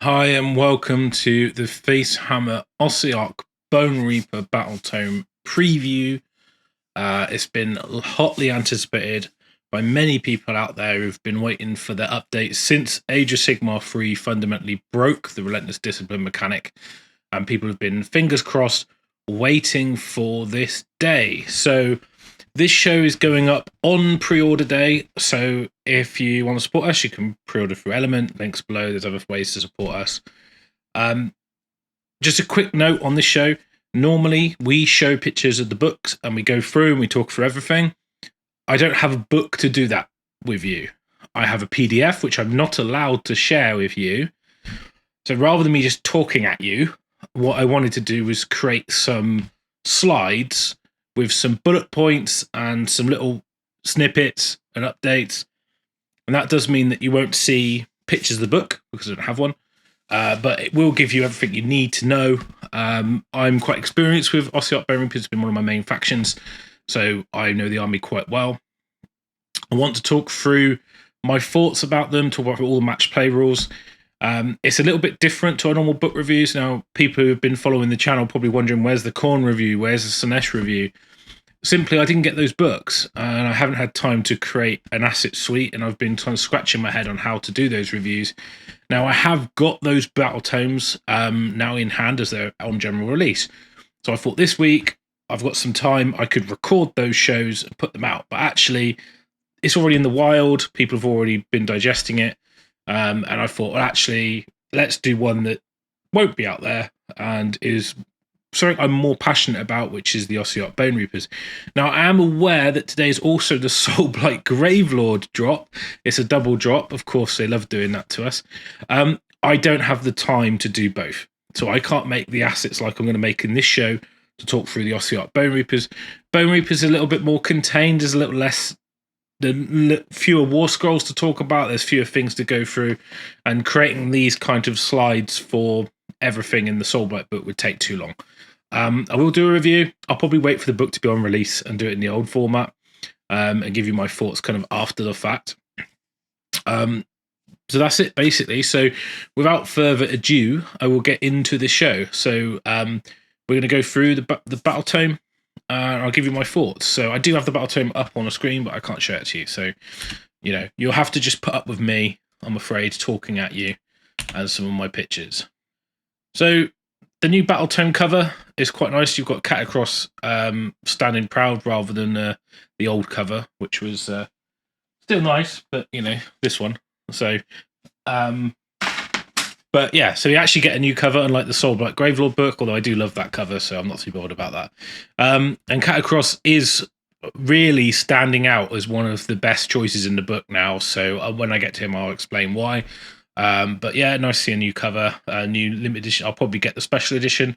Hi and welcome to the FACEHAMMER Ossiarch Bonereaper Battletome preview. It's been hotly anticipated by many people out there who've been waiting for the update since Age of Sigmar 3 fundamentally broke the Relentless Discipline mechanic, and people have been, fingers crossed, waiting for this day. So this show is going up on pre-order day, so if you want to support us, you can pre-order through Element. Links below. There's other ways to support us. Just a quick note on this show. Normally, we show pictures of the books and we go through and we talk through everything. I don't have a book to do that with you. I have a PDF, which I'm not allowed to share with you. So rather than me just talking at you, what I wanted to do was create some slides with some bullet points and some little snippets and updates. And that does mean that you won't see pictures of the book because I don't have one. But it will give you everything you need to know. I'm quite experienced with Ossiarch Bonereapers. It's been one of my main factions, so I know the army quite well. I want to talk through my thoughts about them, talk about all the match play rules. It's a little bit different to our normal book reviews. Now, people who have been following the channel probably wondering, where's the Khorne review? Where's the Slaanesh review? Simply, I didn't get those books, and I haven't had time to create an asset suite, and I've been kind of scratching my head on how to do those reviews. Now, I have got those Battletomes now in hand as they're on general release. So I thought this week, I've got some time, I could record those shows and put them out. But actually, it's already in the wild. People have already been digesting it. And I thought, well, actually, let's do one that won't be out there and is something I'm more passionate about, which is the Ossiarch Bonereapers. Now, I am aware that today is also the Soulblight Gravelord drop. It's a double drop. Of course, they love doing that to us. I don't have the time to do both. So I can't make the assets like I'm going to make in this show to talk through the Ossiarch Bonereapers. Bonereapers are a little bit more contained. There's a little less, fewer war scrolls to talk about. There's fewer things to go through. And creating these kind of slides for everything in the Soulblight book would take too long. I will do a review. I'll probably wait for the book to be on release and do it in the old format and give you my thoughts kind of after the fact. So that's it, basically. So without further ado, I will get into the show. So we're going to go through the Battletome. I'll give you my thoughts. So I do have the Battletome up on a screen, but I can't show it to you. So, you know, you'll have to just put up with me, I'm afraid, talking at you and some of my pictures. So the new Battletome cover is quite nice. You've got Catacross standing proud rather than the old cover, which was still nice, but, you know, this one. So, but yeah, so you actually get a new cover, unlike the Soulblight Gravelord book, although I do love that cover, so I'm not too bothered about that. And Catacross is really standing out as one of the best choices in the book now, so when I get to him, I'll explain why. But yeah, nice to see a new cover, a new limited edition. I'll probably get the special edition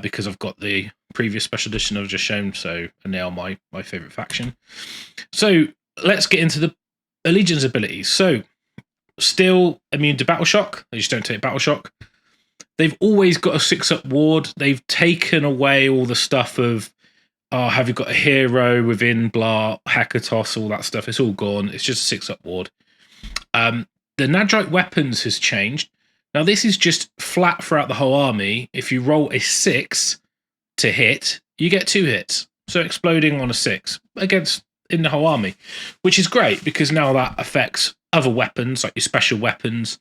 because I've got the previous special edition I've just shown, so now my favourite faction. So let's get into the Allegiance abilities. So still immune to Battle Shock. They just don't take Battle Shock. They've always got a 6-up ward. They've taken away all the stuff of, oh, have you got a hero within blah, Hekatos, all that stuff. It's all gone. It's just a 6-up ward. The Nadrite weapons has changed. Now, this is just flat throughout the whole army. If you roll a 6 to hit, you get 2 hits. So exploding on a 6 against in the whole army, which is great because now that affects other weapons, like your special weapons.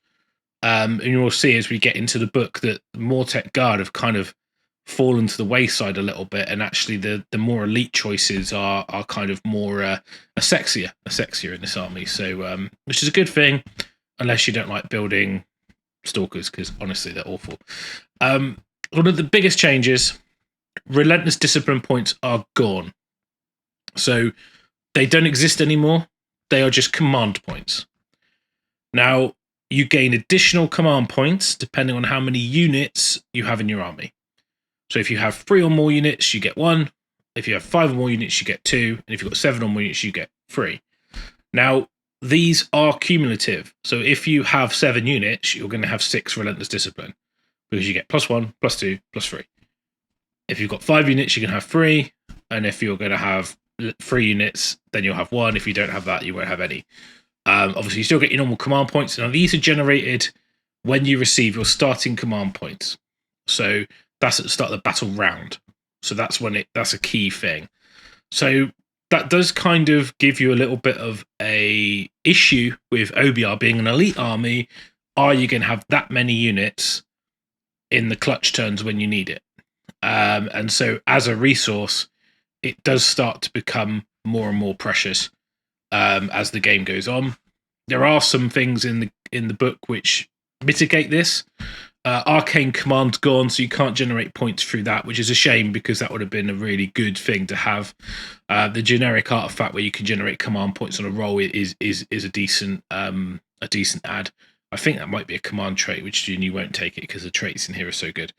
And you'll see as we get into the book that the Mortek Guard have kind of fallen to the wayside a little bit, and actually the more elite choices are kind of more a sexier in this army. So which is a good thing, unless you don't like building stalkers, because honestly they're awful. One of the biggest changes, Relentless Discipline points are gone. So they don't exist anymore. They are just command points. Now, you gain additional command points depending on how many units you have in your army. So if you have 3 or more units, you get 1. If you have 5 or more units, you get 2. And if you've got 7 or more units, you get 3. Now, these are cumulative. So if you have 7 units, you're going to have 6 Relentless Discipline because you get +1, +2, +3. If you've got 5 units, you can have 3. And if you're going to have 3 units, then you'll have 1. If you don't have that, you won't have any. Obviously, you still get your normal command points. Now, these are generated when you receive your starting command points. So that's at the start of the battle round. So that's when that's a key thing. So that does kind of give you a little bit of a issue with OBR being an elite army. Are you going to have that many units in the clutch turns when you need it? And so as a resource, it does start to become more and more precious as the game goes on. There are some things in the book which mitigate this. Arcane Command's gone, so you can't generate points through that, which is a shame because that would have been a really good thing to have. The generic artifact where you can generate command points on a roll is a decent add. I think that might be a command trait, which you won't take it because the traits in here are so good.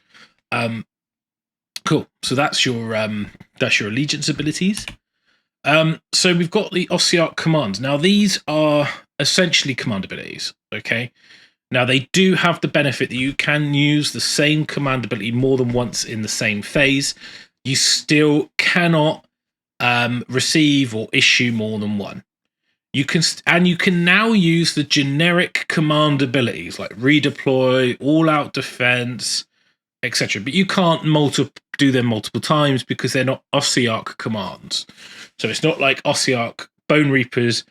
Cool. So that's your allegiance abilities. So we've got the Ossiarch commands. Now these are essentially command abilities. Okay. Now, they do have the benefit that you can use the same command ability more than once in the same phase. You still cannot receive or issue more than one. You can now use the generic command abilities like redeploy, all-out defense, etc. But you can't do them multiple times because they're not Ossiarch commands. So it's not like Ossiarch Bonereapers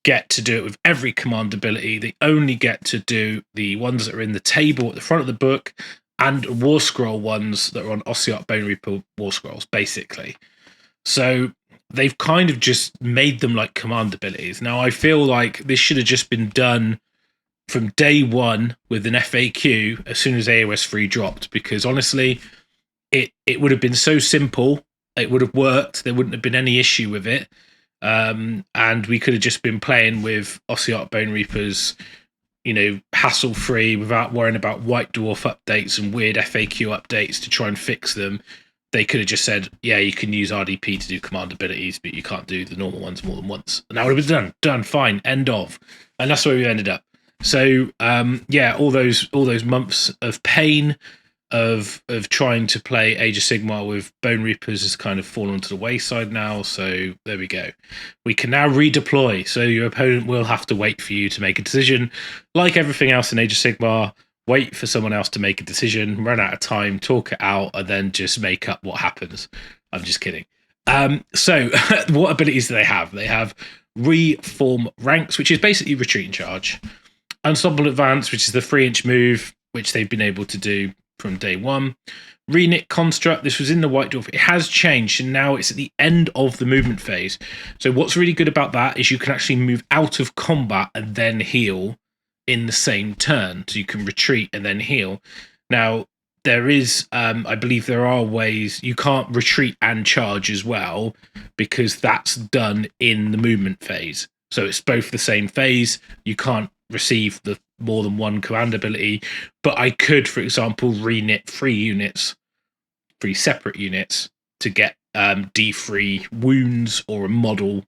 get to do it with every command ability. They only get to do the ones that are in the table at the front of the book and War Scroll ones that are on Ossiarch Bonereaper War Scrolls, basically. So they've kind of just made them like command abilities. Now, I feel like this should have just been done from day one with an FAQ as soon as AOS 3 dropped, because honestly, it would have been so simple. It would have worked. There wouldn't have been any issue with it. And we could have just been playing with Ossiarch Bonereapers, hassle-free without worrying about White Dwarf updates and weird FAQ updates to try and fix them. They could have just said, yeah, you can use RDP to do command abilities, but you can't do the normal ones more than once. And that would have been done, fine, end of. And that's where we ended up. So, all those months of pain of trying to play Age of Sigmar with Bonereapers has kind of fallen to the wayside now. So there we go. We can now redeploy. So your opponent will have to wait for you to make a decision. Like everything else in Age of Sigmar, wait for someone else to make a decision, run out of time, talk it out, and then just make up what happens. I'm just kidding. So what abilities do they have? They have Reform Ranks, which is basically Retreat and Charge. Unstoppable Advance, which is the 3-inch move, which they've been able to do from day one. Reknit Construct, this was in the White Dwarf. It has changed, and now it's at the end of the movement phase. So what's really good about that is you can actually move out of combat and then heal in the same turn. So you can retreat and then heal. Now, there is, I believe there are ways you can't retreat and charge as well, because that's done in the movement phase. So it's both the same phase. You can't receive the more than one command ability, but I could, for example, reknit 3 separate units to get D3 wounds or a model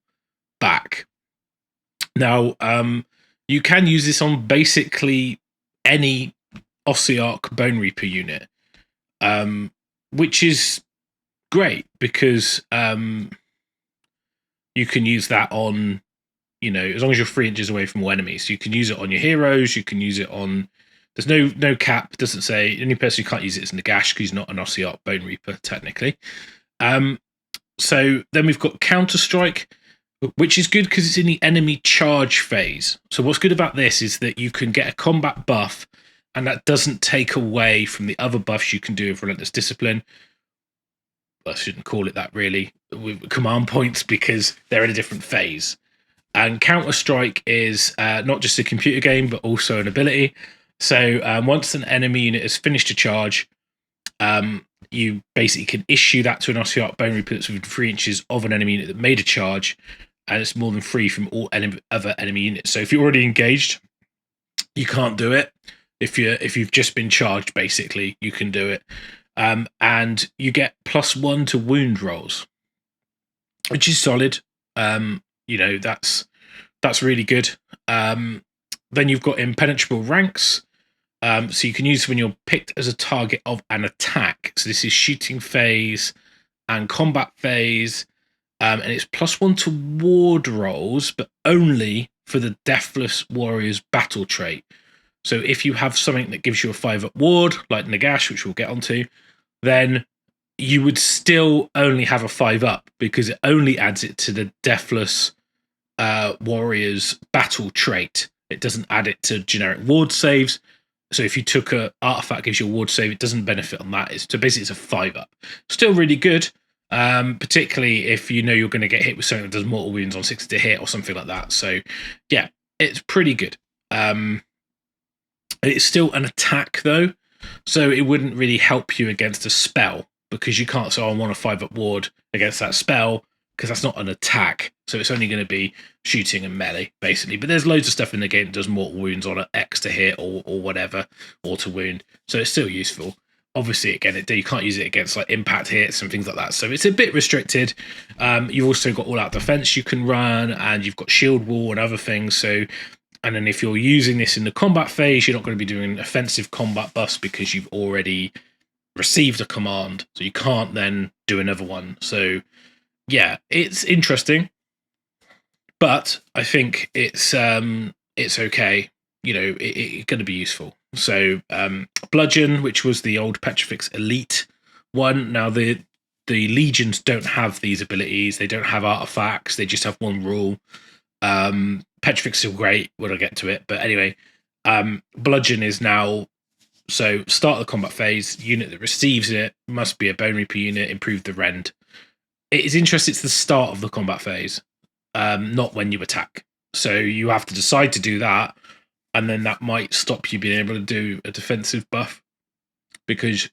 back. Now, you can use this on basically any Ossiarch Bonereaper unit, which is great because you can use that on, as long as you're 3 inches away from all enemies. So you can use it on your heroes. You can use it on. There's no cap. It doesn't say the only person who can't use it is Nagash because he's not an Ossiarch Bonereaper technically. So then we've got Counter Strike, which is good because it's in the enemy charge phase. So what's good about this is that you can get a combat buff, and that doesn't take away from the other buffs you can do with Relentless Discipline. I shouldn't call it that really, with command points, because they're in a different phase. And Counter Strike is not just a computer game, but also an ability. So once an enemy unit has finished a charge, you basically can issue that to an Ossiarch Bonereaper that's within 3 inches of an enemy unit that made a charge, and it's more than free from all other enemy units. So if you're already engaged, you can't do it. If you've just been charged, basically, you can do it. And you get +1 to wound rolls, which is solid. That's really good. Then you've got Impenetrable Ranks. So you can use when you're picked as a target of an attack. So this is shooting phase and combat phase. And it's +1 to ward rolls, but only for the Deathless Warrior's battle trait. So if you have something that gives you a 5-up ward, like Nagash, which we'll get onto, then you would still only have a 5-up because it only adds it to the Deathless Warrior's battle trait. It doesn't add it to generic ward saves. So if you took a artifact gives you a ward save, it doesn't benefit on that. So basically it's a 5-up. Still really good, particularly if you know you're going to get hit with something that does mortal wounds on 6 to hit or something like that. So yeah, it's pretty good. It's still an attack though, so it wouldn't really help you against a spell because you can't say, oh, I want a 5-up ward against that spell because that's not an attack. So it's only going to be shooting and melee, basically. But there's loads of stuff in the game that does mortal wounds on an X to hit or whatever, or to wound. So it's still useful. Obviously, again, you can't use it against like impact hits and things like that. So it's a bit restricted. You've also got all-out defense you can run, and you've got shield wall and other things. So, and then if you're using this in the combat phase, you're not going to be doing offensive combat buffs because you've already received a command. So you can't then do another one. So yeah, it's interesting, but I think it's okay. You know, it's going to be useful. So Bludgeon, which was the old Petrifix Elite one. Now the Legions don't have these abilities. They don't have artifacts. They just have one rule. Petrifix is still great when I get to it, but anyway, Bludgeon is now. So start the combat phase. Unit that receives it must be a Bonereaper unit. Improve the rend. It's interesting. It's the start of the combat phase, not when you attack. So you have to decide to do that, and then that might stop you being able to do a defensive buff because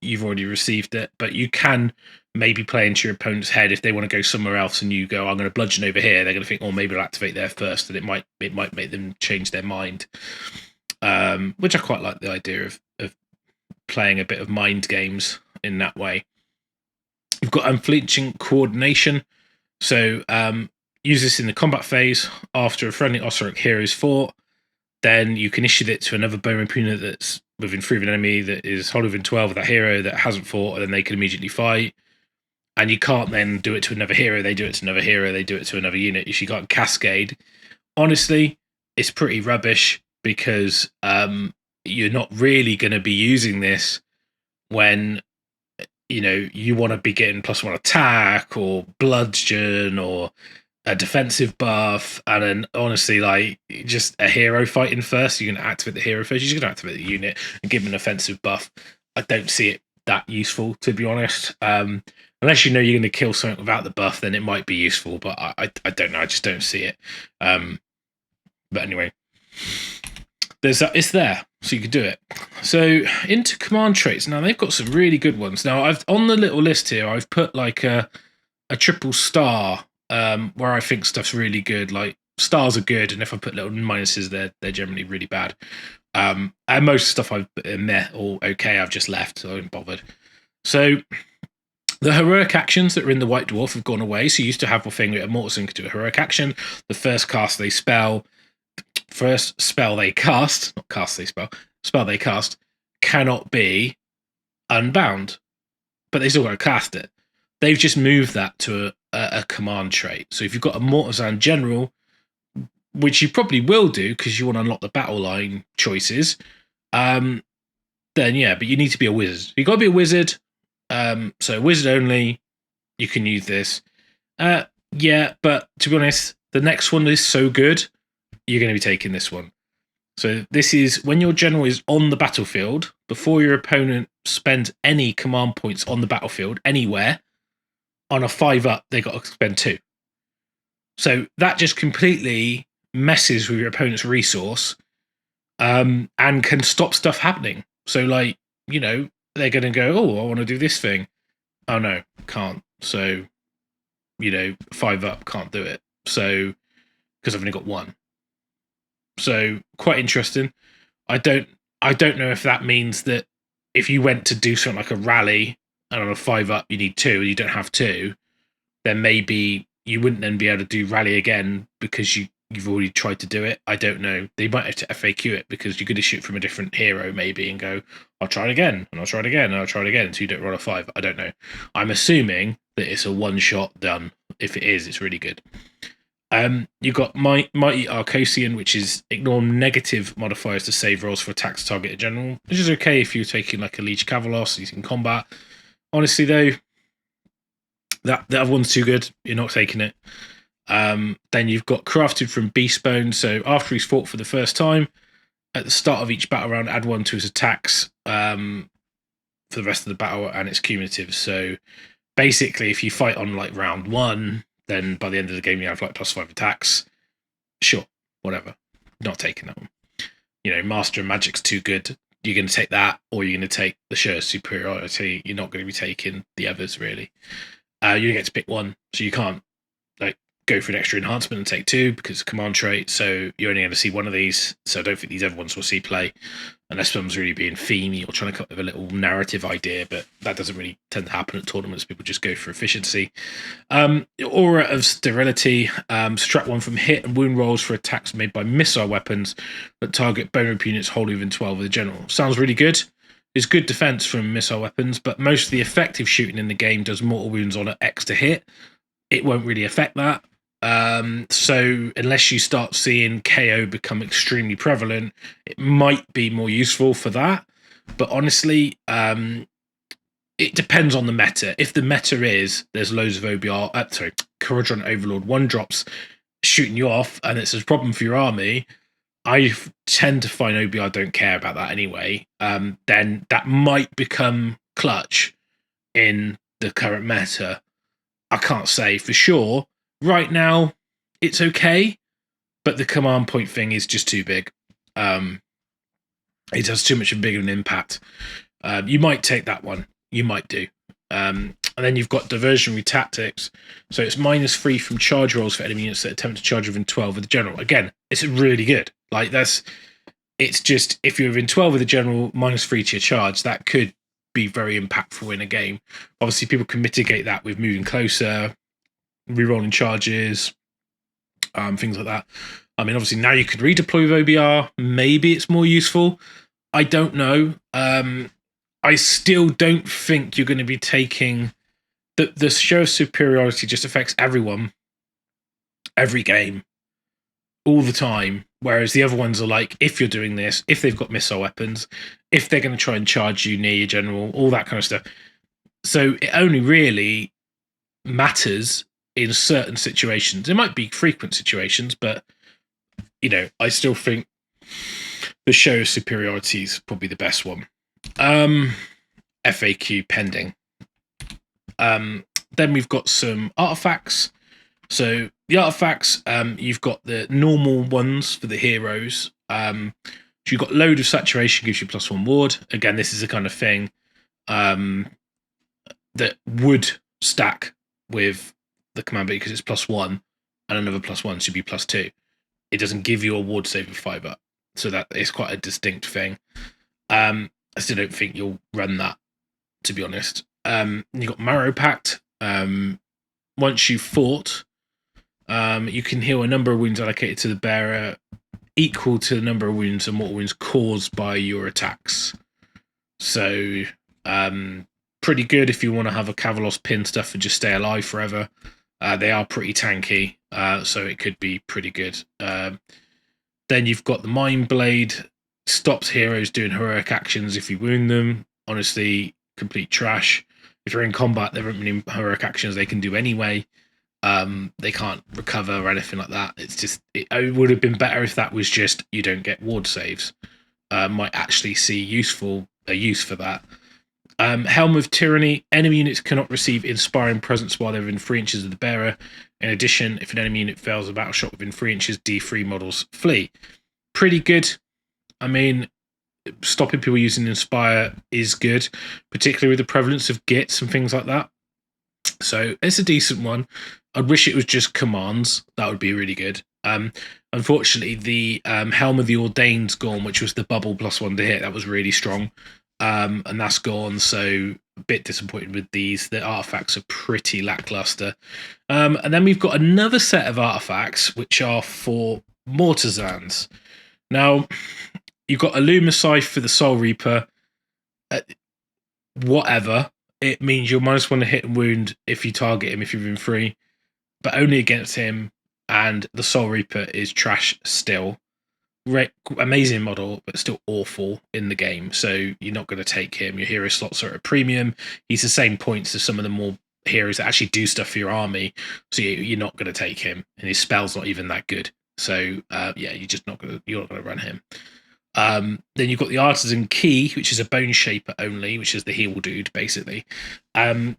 you've already received it. But you can maybe play into your opponent's head if they want to go somewhere else, and you go, "I'm going to bludgeon over here." They're going to think, "Oh, maybe I'll activate there first," and it might make them change their mind. Which I quite like the idea of playing a bit of mind games in that way. You've got unflinching coordination. So use this in the combat phase after a friendly Ossiarch hero is fought. Then you can issue it to another Bonereaper unit that's within 3 of an enemy that is wholly within 12 of that hero that hasn't fought, and then they can immediately fight. And you can't then do it to another hero. They do it to another hero. They do it to another unit. If you got Cascade, honestly, it's pretty rubbish because you're not really going to be using this when you want to be getting +1 attack or bludgeon or a defensive buff, and then honestly, like just a hero fighting first, you're going to activate the hero first. You're just going to activate the unit and give them an offensive buff. I don't see it that useful, to be honest. Unless you know you're going to kill something without the buff, then it might be useful, but I don't know. I just don't see it. But anyway, there's that. It's there, so you can do it. So into command traits. Now they've got some really good ones. Now I've on the little list here, I've put like a triple star where I think stuff's really good. Like stars are good, and if I put little minuses, they're generally really bad. And most stuff I've put in there or okay, I've just left, so I haven't bothered. So the heroic actions that are in the White Dwarf have gone away. So you used to have a thing where a Mortison could do a heroic action. The first spell they cast, not cast they spell they cast, cannot be unbound, but they still got to cast it. They've just moved that to a command trait. So if you've got a Mortison General, which you probably will do because you want to unlock the battle line choices, then yeah, but you need to be a wizard. You've got to be a wizard. So wizard only, you can use this. Yeah, but to be honest, the next one is so good, you're going to be taking this one. So this is when your general is on the battlefield, before your opponent spends any command points on the battlefield, anywhere, on a 5-up, they got to spend 2. So that just completely messes with your opponent's resource and can stop stuff happening. So like, they're going to go, oh, I want to do this thing. Oh no, can't. So, 5-up, can't do it. So, because I've only got 1. So quite interesting. I don't know if that means that if you went to do something like a rally and on a 5-up you need 2 and you don't have 2, then maybe you wouldn't then be able to do rally again because you've already tried to do it. I don't know. They might have to FAQ it because you're going to shoot from a different hero maybe and go, I'll try it again, and I'll try it again, and I'll try it again until you don't roll a 5. I don't know. I'm assuming that it's a one-shot done. If it is, it's really good. You've got Mighty Arcosian, which is ignore negative modifiers to save rolls for attacks targeted general, which is okay if you're taking like a Leech Cavalos using combat. Honestly, though, that other one's too good. You're not taking it. Then you've got Crafted from Beastbone. So after he's fought for the first time, at the start of each battle round, add 1 to his attacks for the rest of the battle, and it's cumulative. So basically, if you fight on like round 1, then by the end of the game you have like +5 attacks. Sure, whatever. Not taking that one. You know, Master of Magic's too good. You're going to take that, or you're going to take the Show of Superiority. You're not going to be taking the others, really. You get to pick one, so you can't like go for an extra enhancement and take 2 because it's a command trait. So you're only going to see one of these. So I don't think these other ones will see play unless someone's really being themey or trying to come up with a little narrative idea. But that doesn't really tend to happen at tournaments. People just go for efficiency. Aura of Sterility. Subtract 1 from hit and wound rolls for attacks made by missile weapons that target Bonereaper units wholly within 12 of the general. Sounds really good. It's good defense from missile weapons, but most of the effective shooting in the game does mortal wounds on an X to hit. It won't really affect that. So unless you start seeing KO become extremely prevalent, it might be more useful for that. But honestly, it depends on the meta. If the meta is there's loads of OBR, Corridron Overlord 1-drops shooting you off, and it's a problem for your army, I tend to find OBR don't care about that anyway. Then that might become clutch in the current meta. I can't say for sure. Right now, it's okay, but the command point thing is just too big. It has too much of a big of an impact. You might take that one. You might do. And then you've got Diversionary Tactics. So it's -3 from charge rolls for enemy units that attempt to charge within 12 of the general. Again, it's really good. Like it's just, if you're within 12 of the general, -3 to your charge, that could be very impactful in a game. Obviously, people can mitigate that with moving closer, rerolling charges, things like that. I mean, obviously now you could redeploy with OBR. Maybe it's more useful. I don't know. I still don't think you're going to be taking the Show of Superiority. Just affects everyone, every game, all the time. Whereas the other ones are like, if you're doing this, if they've got missile weapons, if they're going to try and charge you near your general, all that kind of stuff. So it only really matters in certain situations. It might be frequent situations, but you know, I still think the Show of Superiority is probably the best one. FAQ pending. Then we've got some artifacts. So the artifacts, you've got the normal ones for the heroes. So you've got Load of Saturation, gives you +1 ward. Again, this is the kind of thing that would stack with the command because it's +1, and another +1 should be +2. It doesn't give you a ward save of 5 up, so that is quite a distinct thing. I still don't think you'll run that, to be honest. You've got Marrow Pact. Once you've fought, you can heal a number of wounds allocated to the bearer equal to the number of wounds and mortal wounds caused by your attacks. So, pretty good if you want to have a Cavalos pin stuff and just stay alive forever. They are pretty tanky, so it could be pretty good. Then you've got the Mind Blade. Stops heroes doing heroic actions if you wound them. Honestly, complete trash. If you're in combat, there aren't many heroic actions they can do anyway. They can't recover or anything like that. It's just, it would have been better if that was just you don't get ward saves. Might actually see a use for that. Helm of Tyranny. Enemy units cannot receive inspiring presence while they're within 3 inches of the bearer. In addition, if an enemy unit fails a battle shot within 3 inches, D3 models flee. Pretty good. I mean, stopping people using Inspire is good, particularly with the prevalence of gits and things like that. So it's a decent one. I'd wish it was just commands. That would be really good. Unfortunately, the Helm of the Ordained's gone, which was the bubble +1 to hit. That was really strong. And that's gone, so a bit disappointed with these. The artifacts are pretty lackluster. And then we've got another set of artifacts, which are for Mortizans. Now, you've got Illumicide for the Soul Reaper. Whatever. It means you're -1 to hit and wound if you target him if you're in 3, but only against him. and the Soul Reaper is trash still. Amazing model, but still awful in the game. So you're not going to take him. Your hero slots are at a premium. He's the same points as some of the more heroes that actually do stuff for your army. So you're not going to take him, and his spell's not even that good. So yeah, you're not going to run him. Then you've got the Artisan Key, which is a Bone Shaper only, which is the heal dude, basically. And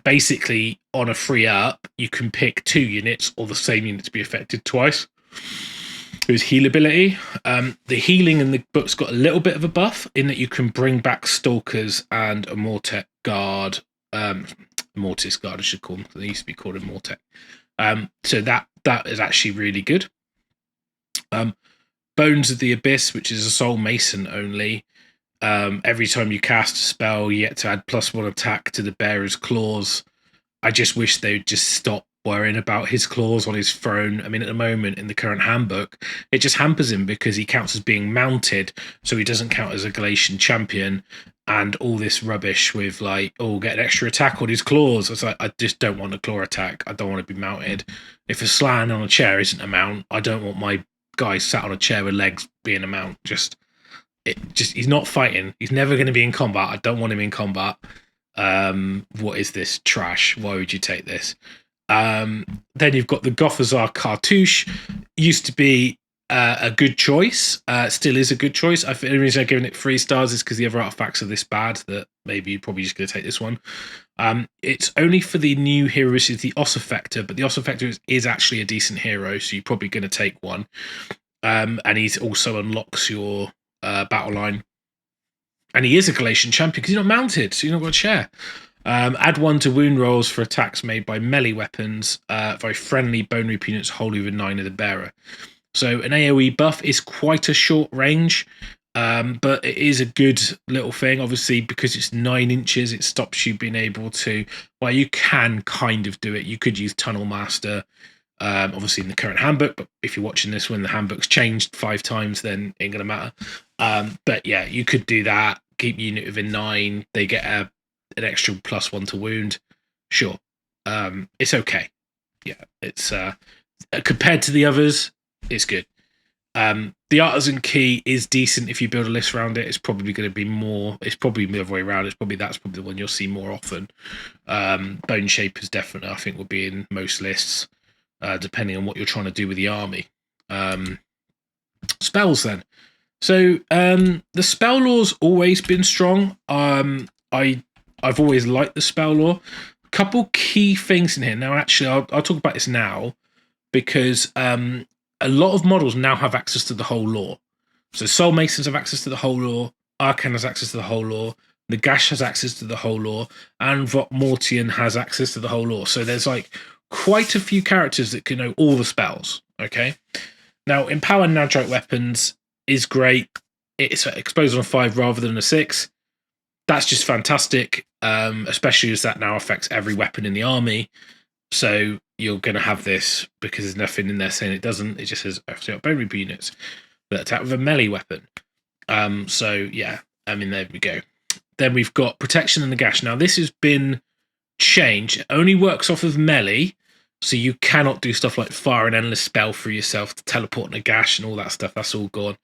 basically, on a free up, you can pick 2 units or the same unit to be affected twice. There's heal ability. The healing in the book's got a little bit of a buff in that you can bring back Stalkers and a Mortec Guard. Mortis Guard, I should call them. They used to be called a Mortec. So that is actually really good. Bones of the Abyss, which is a Soul Mason only. Every time you cast a spell, you get to add +1 attack to the bearer's claws. I just wish they would just stop worrying about his claws on his throne. I mean, at the moment, in the current handbook, it just hampers him because he counts as being mounted, so he doesn't count as a Galatian champion, and all this rubbish with, like, oh, get an extra attack on his claws. It's like, I just don't want a claw attack. I don't want to be mounted. If a slan on a chair isn't a mount, I don't want my guy sat on a chair with legs being a mount. He's not fighting. He's never going to be in combat. I don't want him in combat. What is this trash? Why would you take this? Then you've got the Gothazar Cartouche. Used to be a good choice. Still is a good choice. I think the reason I've given it 3 stars is because the other artifacts are this bad that maybe you're probably just going to take this one. It's only for the new hero, which is the Ossiarch, but the Ossiarch is actually a decent hero, so you're probably going to take one. And he also unlocks your battle line. And he is a Galatian champion because he's not mounted, so you're not got a chair. Add 1 to wound rolls for attacks made by melee weapons. Very friendly Bonereaper units wholly within 9 of the bearer. So an AoE buff is quite a short range, but it is a good little thing. Obviously, because it's 9 inches, it stops you being able to... Well, you can kind of do it. You could use Tunnel Master, obviously in the current handbook, but if you're watching this when the handbook's changed 5 times, then it ain't going to matter. But yeah, you could do that. Keep unit within 9. They get an extra +1 to wound. Sure. It's okay. Yeah, it's compared to the others, it's good. The Artisan Key is decent if you build a list around it. It's probably going to be more. It's probably the other way around. That's probably the one you'll see more often. Bone Shapers definitely, I think, will be in most lists, depending on what you're trying to do with the army. Spells then. So the spell law's always been strong. I've always liked the spell law. A couple key things in here. Now, actually, I'll talk about this now because a lot of models now have access to the whole law. So Soul Masons have access to the whole law. Arcan has access to the whole law. Nagash has access to the whole law. And Vokmortian has access to the whole law. So there's like quite a few characters that can know all the spells. Okay. Now, Empower Nadrite Weapons is great. It's exposed on a 5 rather than a 6. That's just fantastic, especially as that now affects every weapon in the army. So you're going to have this because there's nothing in there saying it doesn't. It just says Ossiarch Bonereaper units that attack with a melee weapon. So yeah, I mean, there we go. Then we've got Protection and Nagash. Now this has been changed. It only works off of melee, so you cannot do stuff like fire an endless spell for yourself to teleport Nagash and all that stuff. That's all gone.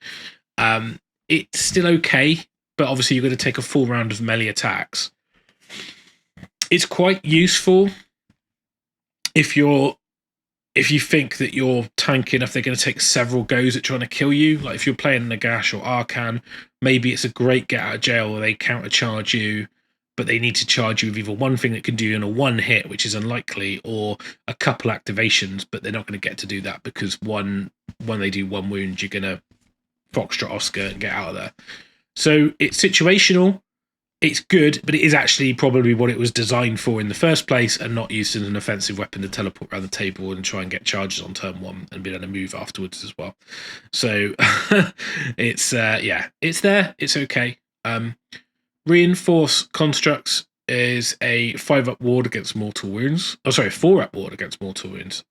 It's still okay, but obviously you're going to take a full round of melee attacks. It's quite useful if you think that you're tanky enough, they're going to take several goes at trying to kill you. Like if you're playing Nagash or Arcan, maybe it's a great get out of jail where they countercharge you, but they need to charge you with either one thing that can do in a 1 hit, which is unlikely, or a couple activations, but they're not going to get to do that because when they do 1 wound, you're going to Foxtrot Oscar and get out of there. So it's situational. It's good, but it is actually probably what it was designed for in the first place and not used as an offensive weapon to teleport around the table and try and get charges on turn 1 and be able to move afterwards as well. So it's, yeah, it's there. It's okay. Reinforce Constructs is a 5-up ward against mortal wounds. Oh, sorry, 4-up ward against mortal wounds.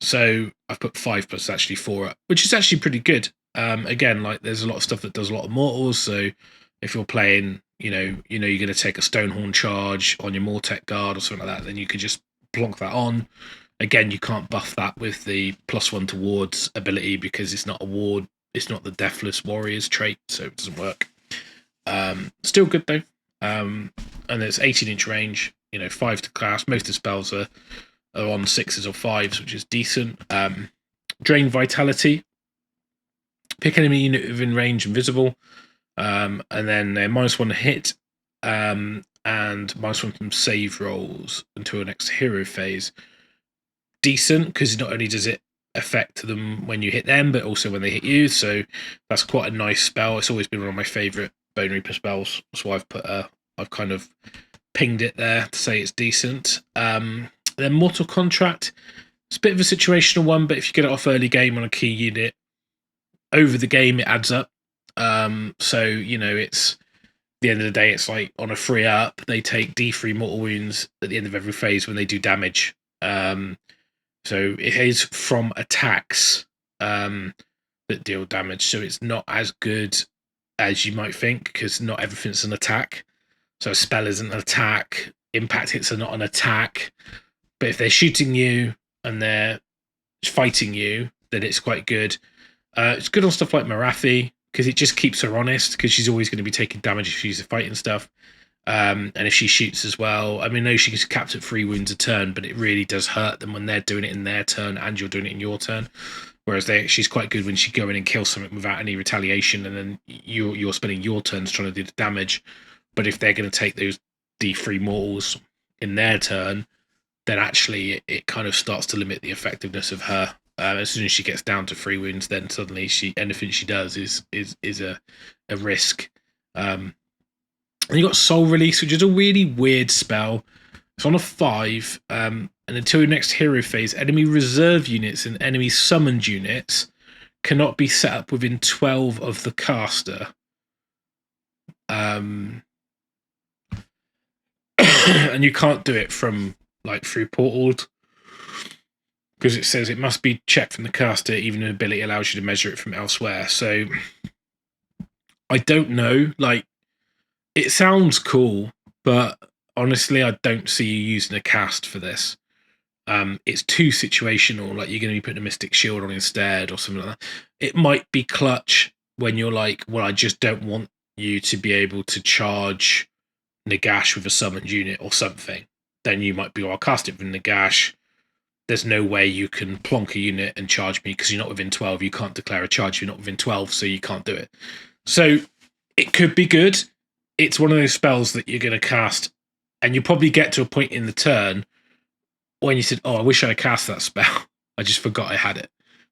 So I've put 5 plus actually 4-up, which is actually pretty good. Again, like there's a lot of stuff that does a lot of mortals. So if you're playing, you know you're going to take a Stonehorn charge on your Mortec Guard or something like that, then you could just plonk that on Again, you can't buff that with the +1 to wards ability because it's not a ward. It's not the Deathless Warriors trait, so it doesn't work. Still good though. And it's 18-inch range. 5 to cast. Most of the spells are on 6s or 5s, which is decent. Drain Vitality. Pick enemy unit within range and visible. And then they're -1 to hit. And -1 from save rolls until the next hero phase. Decent, because not only does it affect them when you hit them, but also when they hit you. So that's quite a nice spell. It's always been one of my favourite Bonereaper spells. That's why I've kind of pinged it there to say it's decent. Then Mortal Contract. It's a bit of a situational one, but if you get it off early game on a key unit, over the game it adds up. So it's the end of the day, it's like on a free up, they take D3 mortal wounds at the end of every phase when they do damage. So it is from attacks that deal damage. So it's not as good as you might think, because not everything's an attack. So a spell isn't an attack. Impact hits are not an attack. But if they're shooting you and they're fighting you, then it's quite good. It's good on stuff like Marathi, because it just keeps her honest, because she's always going to be taking damage if she's fighting stuff. And if she shoots as well, I mean, no, she gets capped at 3 wounds a turn, but it really does hurt them when they're doing it in their turn and you're doing it in your turn. Whereas she's quite good when she go in and kill something without any retaliation, and then you're spending your turns trying to do the damage. But if they're going to take those D3 mortals in their turn, then actually it kind of starts to limit the effectiveness of her. As soon as she gets down to 3 wounds, then suddenly anything she does is a risk. And you got Soul Release, which is a really weird spell. It's on a 5, and until your next hero phase, enemy reserve units and enemy summoned units cannot be set up within 12 of the caster. And you can't do it from through portals, because it says it must be checked from the caster, even an ability allows you to measure it from elsewhere. So I don't know, it sounds cool, but honestly, I don't see you using a cast for this. It's too situational. You're going to be putting a Mystic Shield on instead or something like that. It might be clutch when you're well, I just don't want you to be able to charge Nagash with a summoned unit or something. Then you might be, I'll cast it from Nagash. There's no way you can plonk a unit and charge me because you're not within 12. You can't declare a charge if you're not within 12, so you can't do it. So it could be good. It's one of those spells that you're going to cast, and you probably get to a point in the turn when you said, oh, I wish I had cast that spell. I just forgot I had it,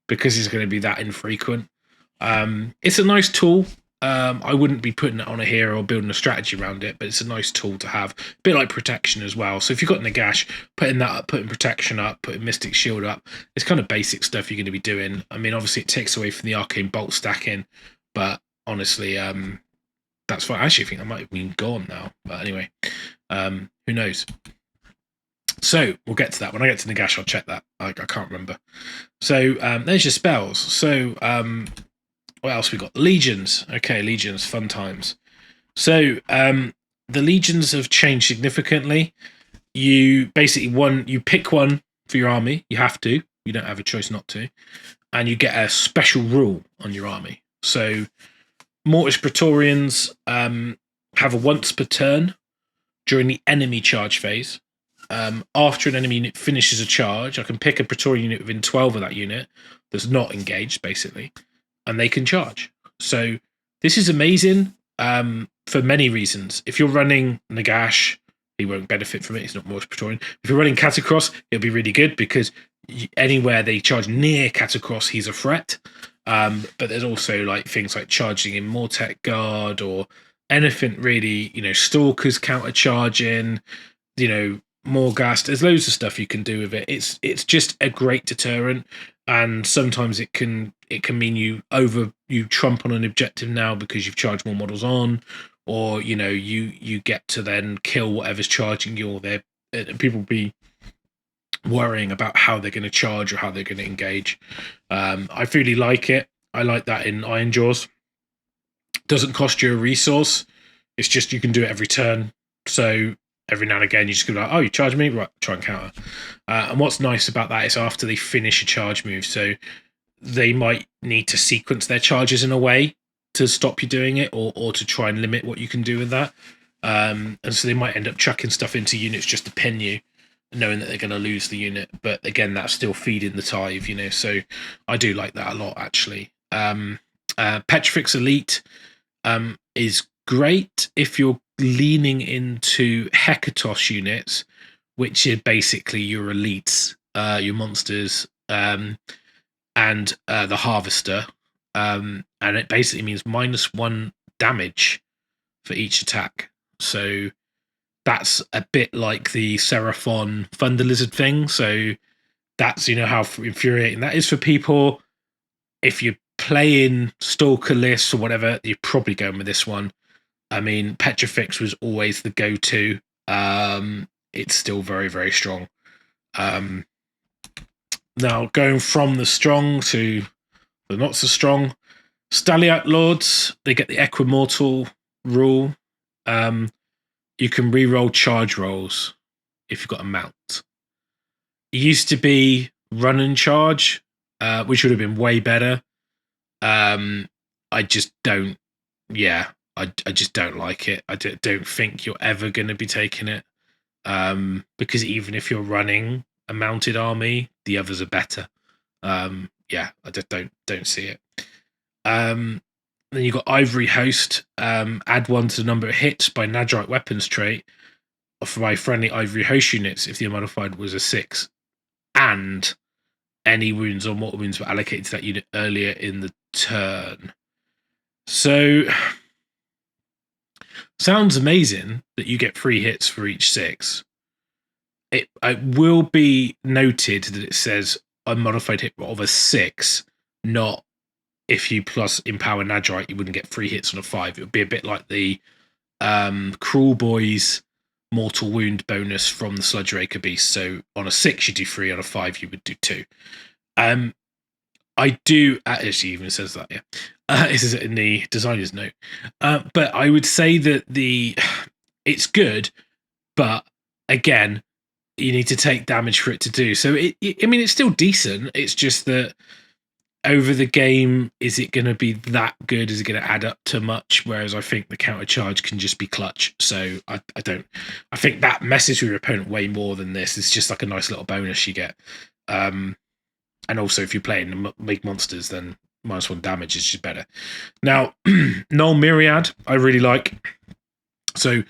because it's going to be that infrequent. It's a nice tool. I wouldn't be putting it on a hero or building a strategy around it, but it's a nice tool to have. A bit like protection as well. So if you've got Nagash, putting that up, putting protection up, putting Mystic Shield up, it's kind of basic stuff you're going to be doing. I mean, obviously it takes away from the Arcane Bolt stacking, but honestly, that's fine. I actually think that might have been gone now. But anyway, who knows? So we'll get to that. When I get to Nagash, I'll check that. I can't remember. So there's your spells. So what else we got? Legions. Okay, legions, fun times. So the legions have changed significantly. You basically you pick one for your army. You have to. You don't have a choice not to. And you get a special rule on your army. So Mortis Praetorians have a once per turn during the enemy charge phase. After an enemy unit finishes a charge, I can pick a Praetorian unit within 12 of that unit that's not engaged, basically, and they can charge. So this is amazing for many reasons. If you're running Nagash, he won't benefit from it. He's not Mortis Praetorian. If you're running Catacross, it'll be really good, because anywhere they charge near Catacross, he's a threat. But there's also things like charging in Mortec Guard or anything really, Stalkers counter-charging, Morghast. There's loads of stuff you can do with it. It's just a great deterrent, and sometimes it can mean you trump on an objective now because you've charged more models on, or you get to then kill whatever's charging you, or people be worrying about how they're going to charge or how they're going to engage. I really like it. I like that in Iron Jaws. Doesn't cost you a resource. It's just you can do it every turn. So every now and again you just go like, oh, you charge me, right, try and counter. And what's nice about that is after they finish a charge move, so they might need to sequence their charges in a way to stop you doing it, or to try and limit what you can do with that. And so they might end up chucking stuff into units just to pin you, knowing that they're going to lose the unit. But again, that's still feeding the tithe, you know. So I do like that a lot, actually. Petrifex Elite is great if you're leaning into Hekatos units, which are basically your elites, your monsters, and the Harvester. And it basically means -1 damage for each attack. So that's a bit like the Seraphon Thunder Lizard thing. So that's, you know, how infuriating that is for people. If you're playing Stalker lists or whatever, you're probably going with this one. I mean, Petrifex was always the go-to. It's still very, very strong. Now, going from the strong to the not so strong, Staliat Lords, they get the Equimortal rule. You can re-roll charge rolls if you've got a mount. It used to be run and charge, which would have been way better. I just don't. Yeah, I just don't like it. I don't think you're ever going to be taking it, because even if you're running a mounted army, the others are better. Yeah, I just don't see it. Then you've got Ivory Host. Add 1 to the number of hits by Nadrite weapons trait for my friendly Ivory Host units if the unmodified was a 6, and any wounds or mortal wounds were allocated to that unit earlier in the turn. So, sounds amazing that you get 3 hits for each 6. It will be noted that it says unmodified hit roll of a 6, not if you plus Empower Nadrite, you wouldn't get 3 hits on a 5. It would be a bit like the Cruel Boys mortal wound bonus from the Sludge Raker Beast. So on a 6, you do 3, on a 5, you would do 2. I do, actually even says that, yeah. This is in the designer's note. But I would say that it's good, but again, you need to take damage for it to do. So, I mean, it's still decent. It's just that over the game, is it going to be that good? Is it going to add up to much? Whereas I think the counter charge can just be clutch. So I think that messes with your opponent way more than this. It's just like a nice little bonus you get. And also, if you're playing big monsters, then -1 damage is just better. Now, Null Myriad, I really like. So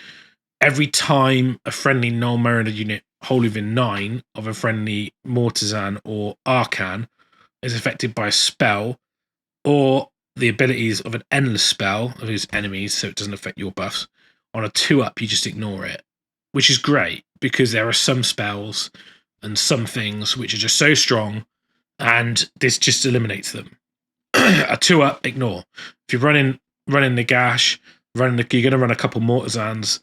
every time a friendly Null Myriad unit wholly within 9 of a friendly Mortizan or Arcan is affected by a spell or the abilities of an endless spell of his enemies, so it doesn't affect your buffs, on a 2-up, you just ignore it, which is great because there are some spells and some things which are just so strong, and this just eliminates them. A 2-up, ignore. If you're running the Gash, you're going to run a couple Mortizans.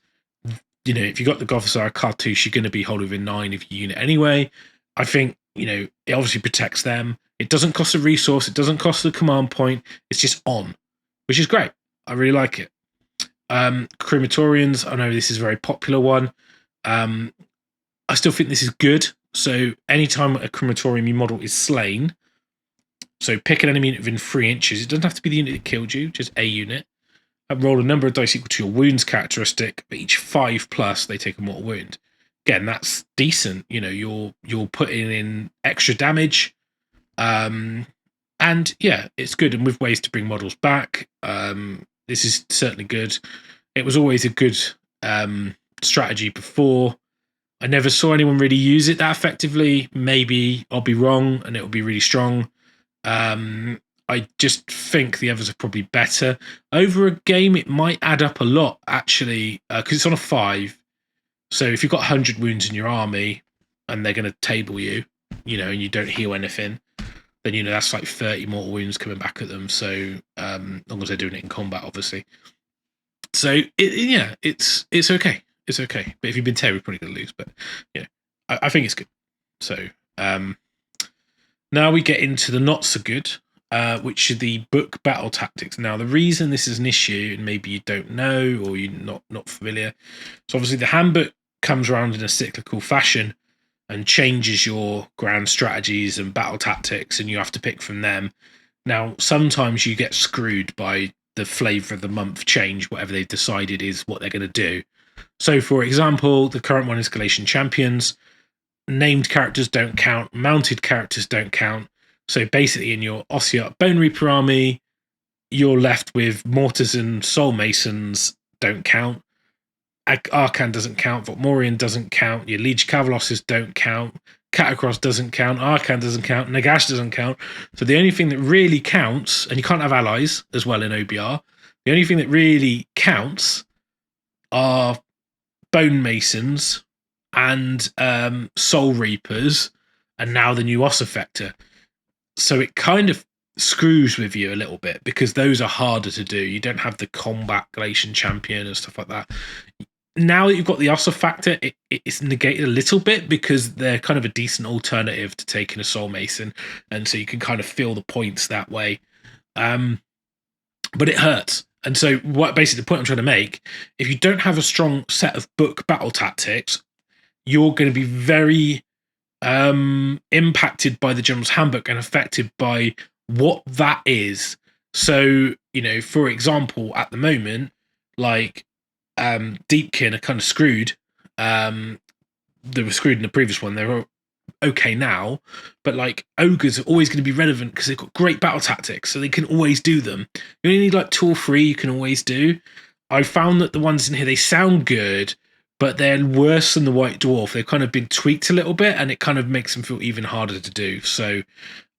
You know, if you got the Gothizzar Cartouche, you're going to be wholly within 9 of your unit anyway. I think, you know, it obviously protects them. It doesn't cost a resource. It doesn't cost a command point. It's just on, which is great. I really like it. Crematorians, I know this is a very popular one. I still think this is good. So anytime a crematorium model is slain, so pick an enemy unit within 3 inches. It doesn't have to be the unit that killed you, just a unit. And roll a number of dice equal to your wounds characteristic. But each 5+, they take a mortal wound. Again, that's decent. You know, you're putting in extra damage. And yeah, it's good. And with ways to bring models back, this is certainly good. It was always a good strategy before. I never saw anyone really use it that effectively. Maybe I'll be wrong and it'll be really strong. I just think the others are probably better. Over a game, it might add up a lot, actually, because it's on a 5. So if you've got 100 wounds in your army and they're going to table you, you know, and you don't heal anything, then, you know, that's like 30 mortal wounds coming back at them. So as long as they're doing it in combat, obviously. So, yeah, it's okay. It's okay. But if you've been Terry, you're probably going to lose. But, you know, I think it's good. So, now we get into the not so good, which are the book battle tactics. Now, the reason this is an issue, and maybe you don't know or you're not familiar, so obviously the handbook comes around in a cyclical fashion and changes your grand strategies and battle tactics, and you have to pick from them. Now, sometimes you get screwed by the flavor of the month change, whatever they've decided is what they're going to do. So, for example, the current one is Galatian Champions. Named characters don't count, mounted characters don't count. So basically, in your Ossiarch Bonereaper army, you're left with Mortars and Soul Masons don't count. Arcan doesn't count. Votmorian doesn't count. Your Liege Cavalosses don't count. Catacross doesn't count. Arcan doesn't count. Nagash doesn't count. So the only thing that really counts, and you can't have allies as well in OBR, the only thing that really counts are Bone Masons and Soul Reapers, and now the new Oss Effector. So it kind of screws with you a little bit because those are harder to do. You don't have the combat Galatian champion and stuff like that. Now that you've got the Oss Effector, it's negated a little bit because they're kind of a decent alternative to taking a Soul Mason, and so you can kind of feel the points that way. But it hurts. And so what basically the point I'm trying to make, if you don't have a strong set of book battle tactics, you're going to be very impacted by the General's Handbook and affected by what that is. So, you know, for example, at the moment, like Deepkin are kind of screwed. They were screwed in the previous one. They're okay now, but like ogres are always going to be relevant because they've got great battle tactics, so they can always do them. You only need like 2 or 3 you can always do. I found that the ones in here, they sound good, but they're worse than the White Dwarf. They've kind of been tweaked a little bit, and it kind of makes them feel even harder to do. So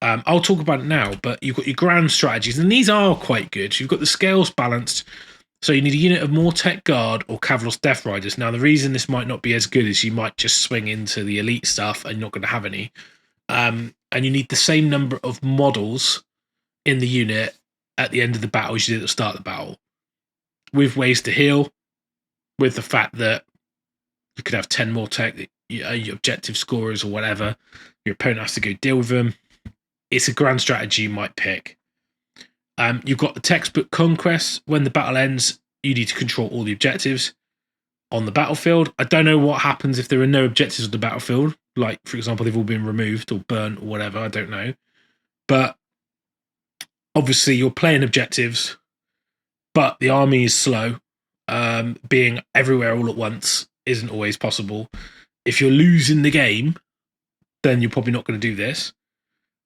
I'll talk about it now, but you've got your grand strategies, and these are quite good. You've got the scales balanced, so you need a unit of Mortec Guard or Cavalos Death Riders. Now, the reason this might not be as good is you might just swing into the elite stuff and you're not going to have any. And you need the same number of models in the unit at the end of the battle as you did at the start of the battle. With ways to heal, with the fact that you could have 10 Mortec, your objective scorers or whatever. Your opponent has to go deal with them. It's a grand strategy you might pick. You've got the textbook conquest. When the battle ends, you need to control all the objectives on the battlefield. I don't know what happens if there are no objectives on the battlefield. Like, for example, they've all been removed or burnt or whatever. I don't know. But obviously, you're playing objectives, but the army is slow. Being everywhere all at once isn't always possible. If you're losing the game, then you're probably not going to do this.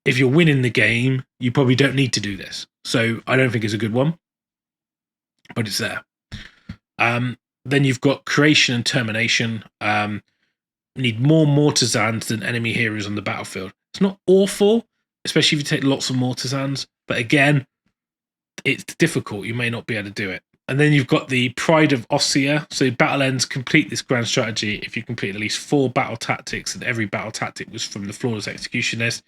If you're winning the game, you probably don't need to do this. So I don't think it's a good one, but it's there. Then you've got creation and termination. You need more Mortisans than enemy heroes on the battlefield. It's not awful, especially if you take lots of Mortisans, but again, it's difficult. You may not be able to do it. And then you've got the Pride of Ossia. So battle ends, complete this grand strategy if you complete at least 4 battle tactics, and every battle tactic was from the Flawless Executionist.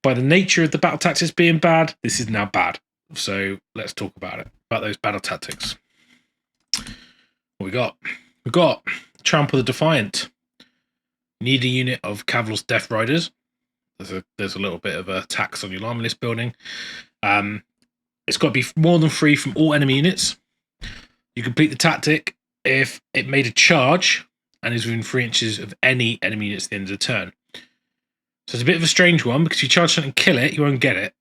By the nature of the battle tactics being bad, this is now bad. So let's talk about it, about those battle tactics. What we got? We've got Trample the Defiant. You need a unit of Cavalos Death Riders. There's a little bit of a tax on your army list building. It's got to be more than 3 from all enemy units. You complete the tactic if it made a charge and is within 3 inches of any enemy units at the end of the turn. So it's a bit of a strange one because if you charge something and kill it, you won't get it.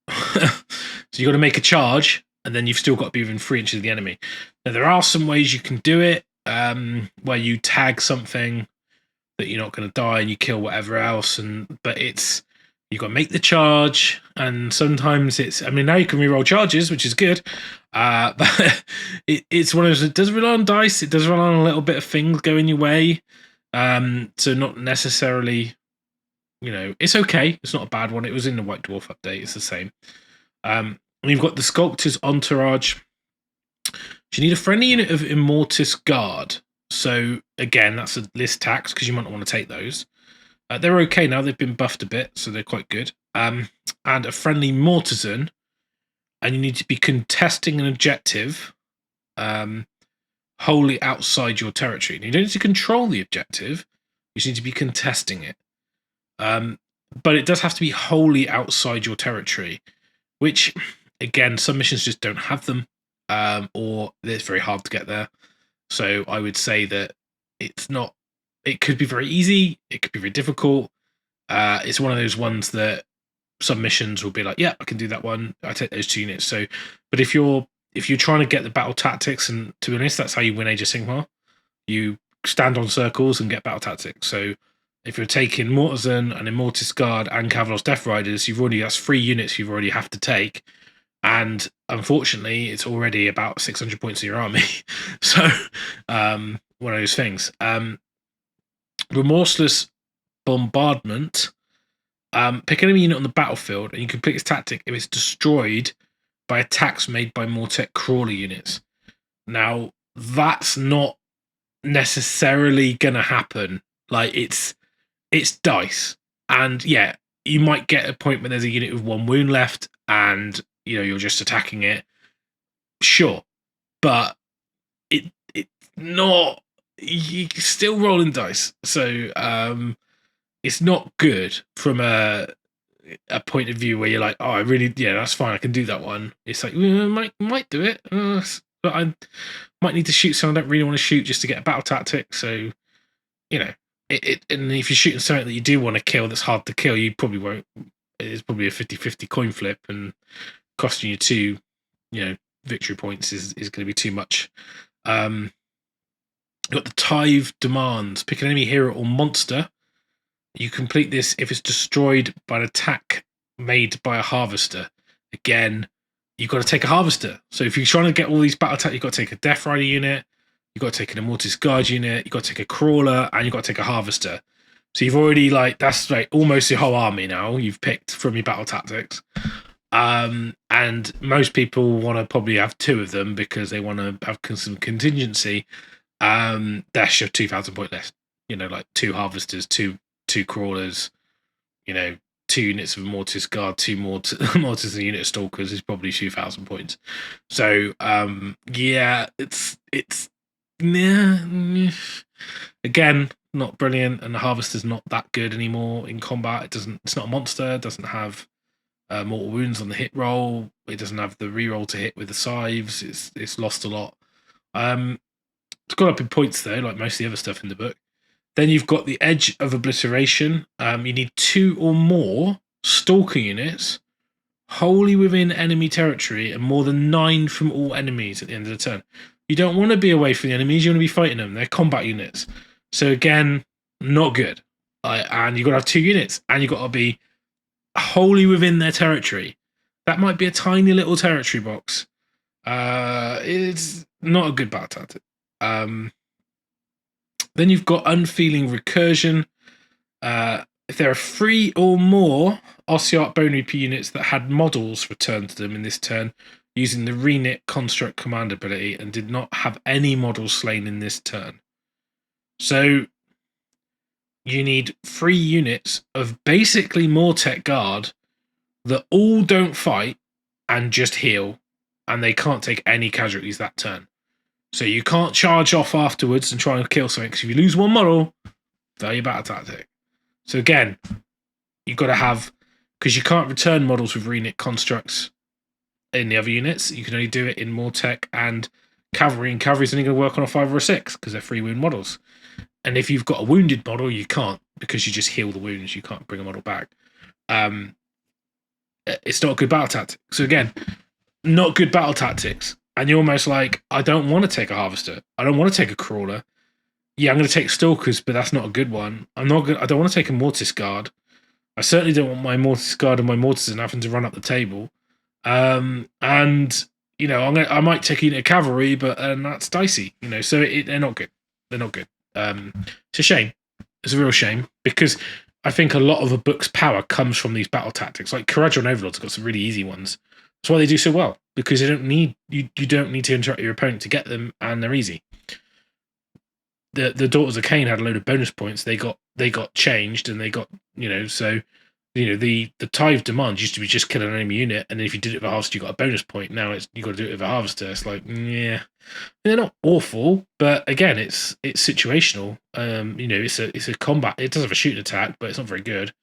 So you've got to make a charge, and then you've still got to be within 3 inches of the enemy. Now, there are some ways you can do it, where you tag something that you're not going to die and you kill whatever else. But it's, you've got to make the charge, and sometimes it's, I mean, now you can reroll charges, which is good. But it's one of those, it does rely on dice. It does rely on a little bit of things going your way. So not necessarily, you know, it's okay. It's not a bad one. It was in the White Dwarf update. It's the same. You've got the Sculptor's Entourage. You need a friendly unit of Immortis Guard. So again, that's a list tax because you might not want to take those. They're okay now. They've been buffed a bit, so they're quite good. And a friendly Mortisan. And you need to be contesting an objective wholly outside your territory. And you don't need to control the objective. You just need to be contesting it. But it does have to be wholly outside your territory, which, again, some missions just don't have them, or it's very hard to get there. So I would say that it's not it could be very easy, it could be very difficult. It's one of those ones that submissions will be like, yeah, I can do that one. I take those 2 units. So, but if you're trying to get the battle tactics, and to be honest, that's how you win Age of Sigmar. You stand on circles and get battle tactics. So if you're taking Mortisan and Immortis Guard and Kavalos Death Riders, that's 3 units you've already have to take. And unfortunately, it's already about 600 points in your army. So one of those things. Remorseless Bombardment. Pick an enemy unit on the battlefield, and you can pick its tactic if it's destroyed by attacks made by Mortek crawler units. Now, that's not necessarily gonna happen. Like, it's dice, and yeah, you might get a point where there's a unit with 1 wound left, and you're just attacking it. Sure, but it's not. You're still rolling dice, so it's not good from a point of view where you're like, oh, I really, that's fine, I can do that one. It's like, might do it, but I might need to shoot someone I don't really want to shoot just to get a battle tactic. So, and if you're shooting something that you do want to kill that's hard to kill, you probably won't. It's probably a 50-50 coin flip, and costing you 2, victory points is going to be too much. You've got the Tithe Demands. Pick an enemy hero or monster. You complete this if it's destroyed by an attack made by a harvester. Again, you've got to take a harvester. So if you're trying to get all these battle attacks, you've got to take a Death Rider unit, you've got to take an Immortis Guard unit, you've got to take a crawler, and you've got to take a harvester. So you've already, that's like almost your whole army now you've picked from your battle tactics. And most people want to probably have 2 of them because they want to have some contingency. That's your 2,000 point list. Like 2 harvesters, 2 crawlers, 2 units of Mortis Guard, 2 Mortis and a unit of Stalkers is probably 2,000 points. So yeah, it's again not brilliant, and the Harvester's not that good anymore in combat. It's not a monster. It doesn't have mortal wounds on the hit roll. It doesn't have the reroll to hit with the scythes. It's lost a lot. It's gone up in points though, like most of the other stuff in the book. Then you've got the Edge of Obliteration. You need 2 or more Stalker units wholly within enemy territory and more than 9 from all enemies at the end of the turn. You don't want to be away from the enemies. You want to be fighting them. They're combat units. So again, not good. And you've got to have 2 units, and you've got to be wholly within their territory. That might be a tiny little territory box. It's not a good battle tactic. Then you've got Unfeeling Recursion. If there are 3 or more Ossiarch Bonereaper units that had models returned to them in this turn using the Reknit Construct command ability and did not have any models slain in this turn. So you need 3 units of basically Mortek Guard that all don't fight and just heal, and they can't take any casualties that turn. So you can't charge off afterwards and try and kill something, because if you lose 1 model, fail your battle tactic. So again, you've got to have, because you can't return models with Reknit constructs in the other units. You can only do it in Mortek and Cavalry, and Cavalry's only going to work on a 5 or a 6 because they're 3 wound models. And if you've got a wounded model, you can't, because you just heal the wounds. You can't bring a model back. It's not a good battle tactic. So again, not good battle tactics. And you're almost like, I don't want to take a Harvester. I don't want to take a Crawler. Yeah, I'm going to take Stalkers, but that's not a good one. I don't want to take a Mortis Guard. I certainly don't want my Mortis Guard and my Mortisan having to run up the table. And I might take a unit of Cavalry, but that's dicey. So they're not good. They're not good. It's a shame. It's a real shame, because I think a lot of a book's power comes from these battle tactics. Like Kharadron Overlord's got some really easy ones. That's why they do so well, because you don't need to interact with your opponent to get them, and they're easy. The Daughters of Cain had a load of bonus points. They got changed, and they got the Tithe Demands used to be just killing an enemy unit, and then if you did it with a Harvester, you got a bonus point. Now you got to do it with a Harvester. It's like, yeah, they're not awful, but again, it's situational. It's a combat. It does have a shooting attack, but it's not very good.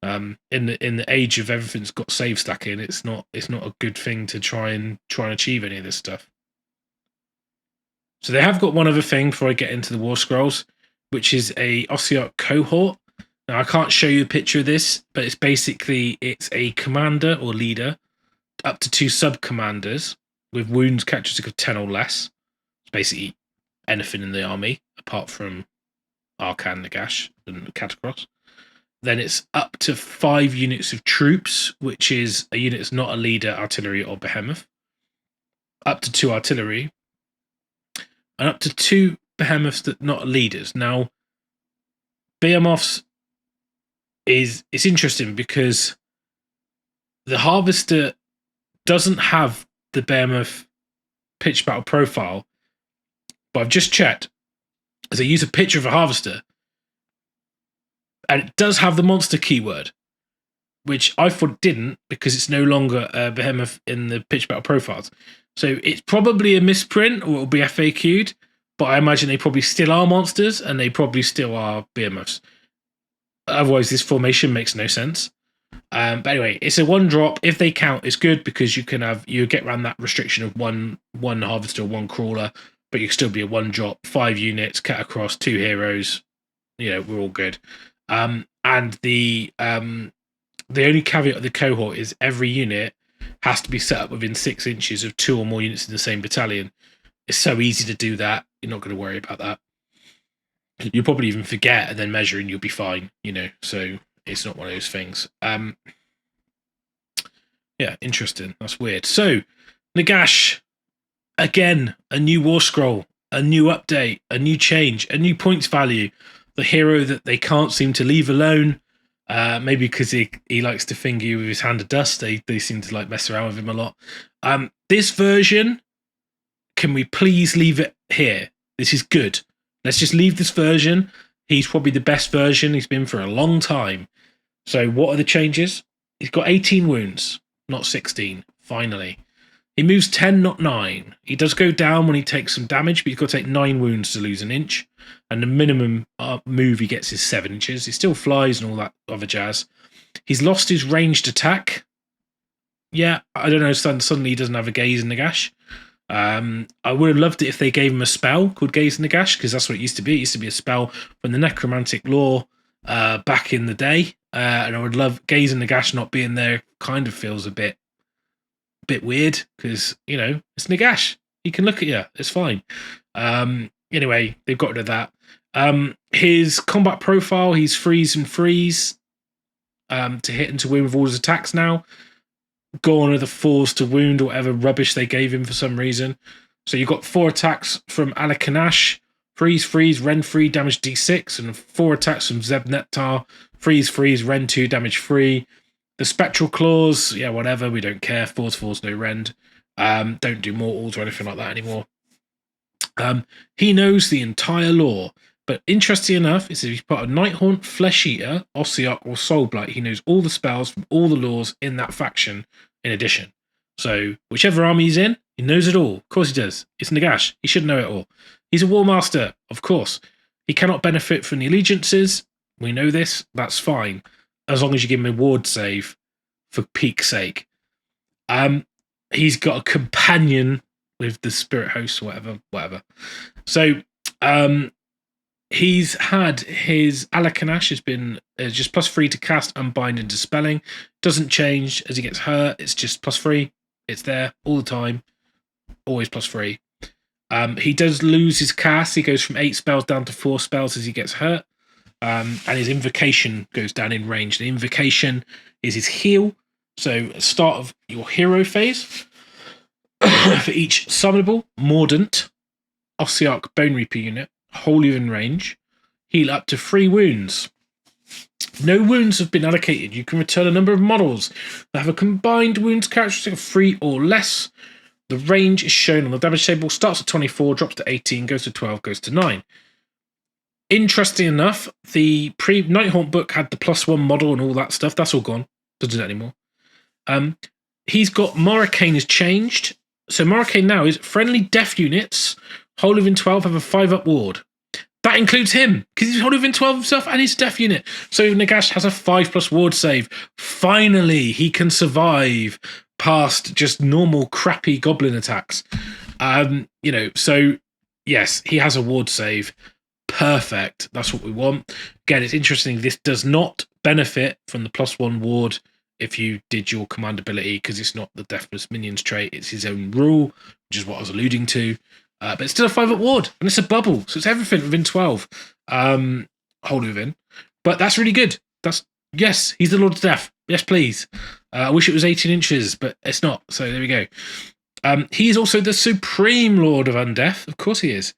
In the age of everything's got save stacking, it's not a good thing to try and achieve any of this stuff. So they have got one other thing before I get into the War Scrolls. which is a Ossiarch cohort. Now, I can't show you a picture of this, but it's a commander or leader, up to 2 sub-commanders with wounds characteristic of 10 or less. It's basically anything in the army, apart from Arcan, Nagash, and Catacross. Then it's up to 5 units of troops, which is a unit that's not a leader, artillery, or behemoth. Up to 2 artillery. And up to 2 behemoths that are not leaders. Now, behemoths it's interesting because the Harvester doesn't have the behemoth pitch battle profile, but I've just checked as I use a picture of a Harvester, and it does have the monster keyword, which I thought it didn't because it's no longer a behemoth in the pitch battle profiles. So it's probably a misprint, or it'll be FAQ'd, but I imagine they probably still are monsters and they probably still are behemoths. Otherwise, this formation makes no sense. But anyway, it's a 1-drop. If they count, it's good because you get around that restriction of one Harvester or 1 Crawler, but you can still be a 1-drop, 5 units, cut across, 2 heroes. We're all good. And the only caveat of the cohort is every unit has to be set up within 6 inches of 2 or more units in the same battalion. It's so easy to do that. You're not going to worry about that. You'll probably even forget and then measure and you'll be fine, so it's not one of those things. Yeah, interesting. That's weird. So, Nagash, again, a new war scroll, a new update, a new change, a new points value. The hero that they can't seem to leave alone, maybe because he likes to finger you with his hand of dust. They seem to like mess around with him a lot. This version, can we please leave it here? This is good. Let's just leave this version. He's probably the best version he's been for a long time. So what are the changes? He's got 18 wounds, not 16, finally. He moves 10, not 9. He does go down when he takes some damage, but he's got to take 9 wounds to lose an inch. And the minimum move he gets is 7 inches. He still flies and all that other jazz. He's lost his ranged attack. Yeah, I don't know, suddenly he doesn't have a gaze in Nagash. I would have loved it if they gave him a spell called Gaze Nagash, because that's what it used to be. It used to be a spell from the necromantic lore back in the day. And I would love Gaze Nagash not being there. Kind of feels a bit weird because, it's Nagash. He can look at you. It's fine. Anyway, they've got rid of that. His combat profile, he's freeze and freeze to hit and to win with all his attacks now. Gone are the 4s to wound or whatever rubbish they gave him for some reason. So you've got 4 attacks from Alakanash, freeze, Ren 3, damage D6, and 4 attacks from Zeb Nektar, freeze, Ren 2, damage 3. The Spectral Claws, yeah, whatever, we don't care. 4s, no rend. Don't do mortals or anything like that anymore. He knows the entire lore, but interesting enough is if he's part of Nighthaunt, Flesh Eater, Ossiarch, or Soulblight, he knows all the spells from all the lores in that faction in addition. So whichever army he's in, he knows it all. Of course he does. It's Nagash. He should know it all. He's a War Master, of course. He cannot benefit from the allegiances. We know this. That's fine, as long as you give him a ward save for peak's sake. He's got a companion with the Spirit Host or whatever. So he's had his Alakanash has been just +3 to cast, unbind, and dispelling. Doesn't change as he gets hurt. It's just +3. It's there all the time. Always +3. He does lose his cast. He goes from 8 spells down to 4 spells as he gets hurt. And his invocation goes down in range. The invocation is his heal. So at the start of your hero phase, for each summonable, Mordant, Ossiarch Bonereaper unit, wholly within range, heal up to 3 wounds. No wounds have been allocated. You can return a number of models that have a combined wounds characteristic of 3 or less. The range is shown on the damage table. Starts at 24, drops to 18, goes to 12, goes to 9. Interesting enough, the pre-Nighthaunt book had the +1 model and all that stuff. That's all gone. Doesn't do that anymore. He's got Maracane has changed. So Maracane now is friendly death units, wholly within 12 have a 5-up ward. That includes him, because he's wholly within 12 himself and his death unit. So Nagash has a 5+ ward save. Finally, he can survive past just normal crappy goblin attacks. So yes, he has a ward save. perfect. That's what we want. Again, it's interesting. This does not benefit from the +1 ward if you did your command ability, because it's not the Deathless Minions trait. It's his own rule, which is what I was alluding to. But it's still a 5-up ward, and it's a bubble, so it's everything within 12. Wholly within. But that's really good. Yes, he's the Lord of Death. Yes, please. I wish it was 18 inches, but it's not. So there we go. He is also the Supreme Lord of Undeath. Of course he is.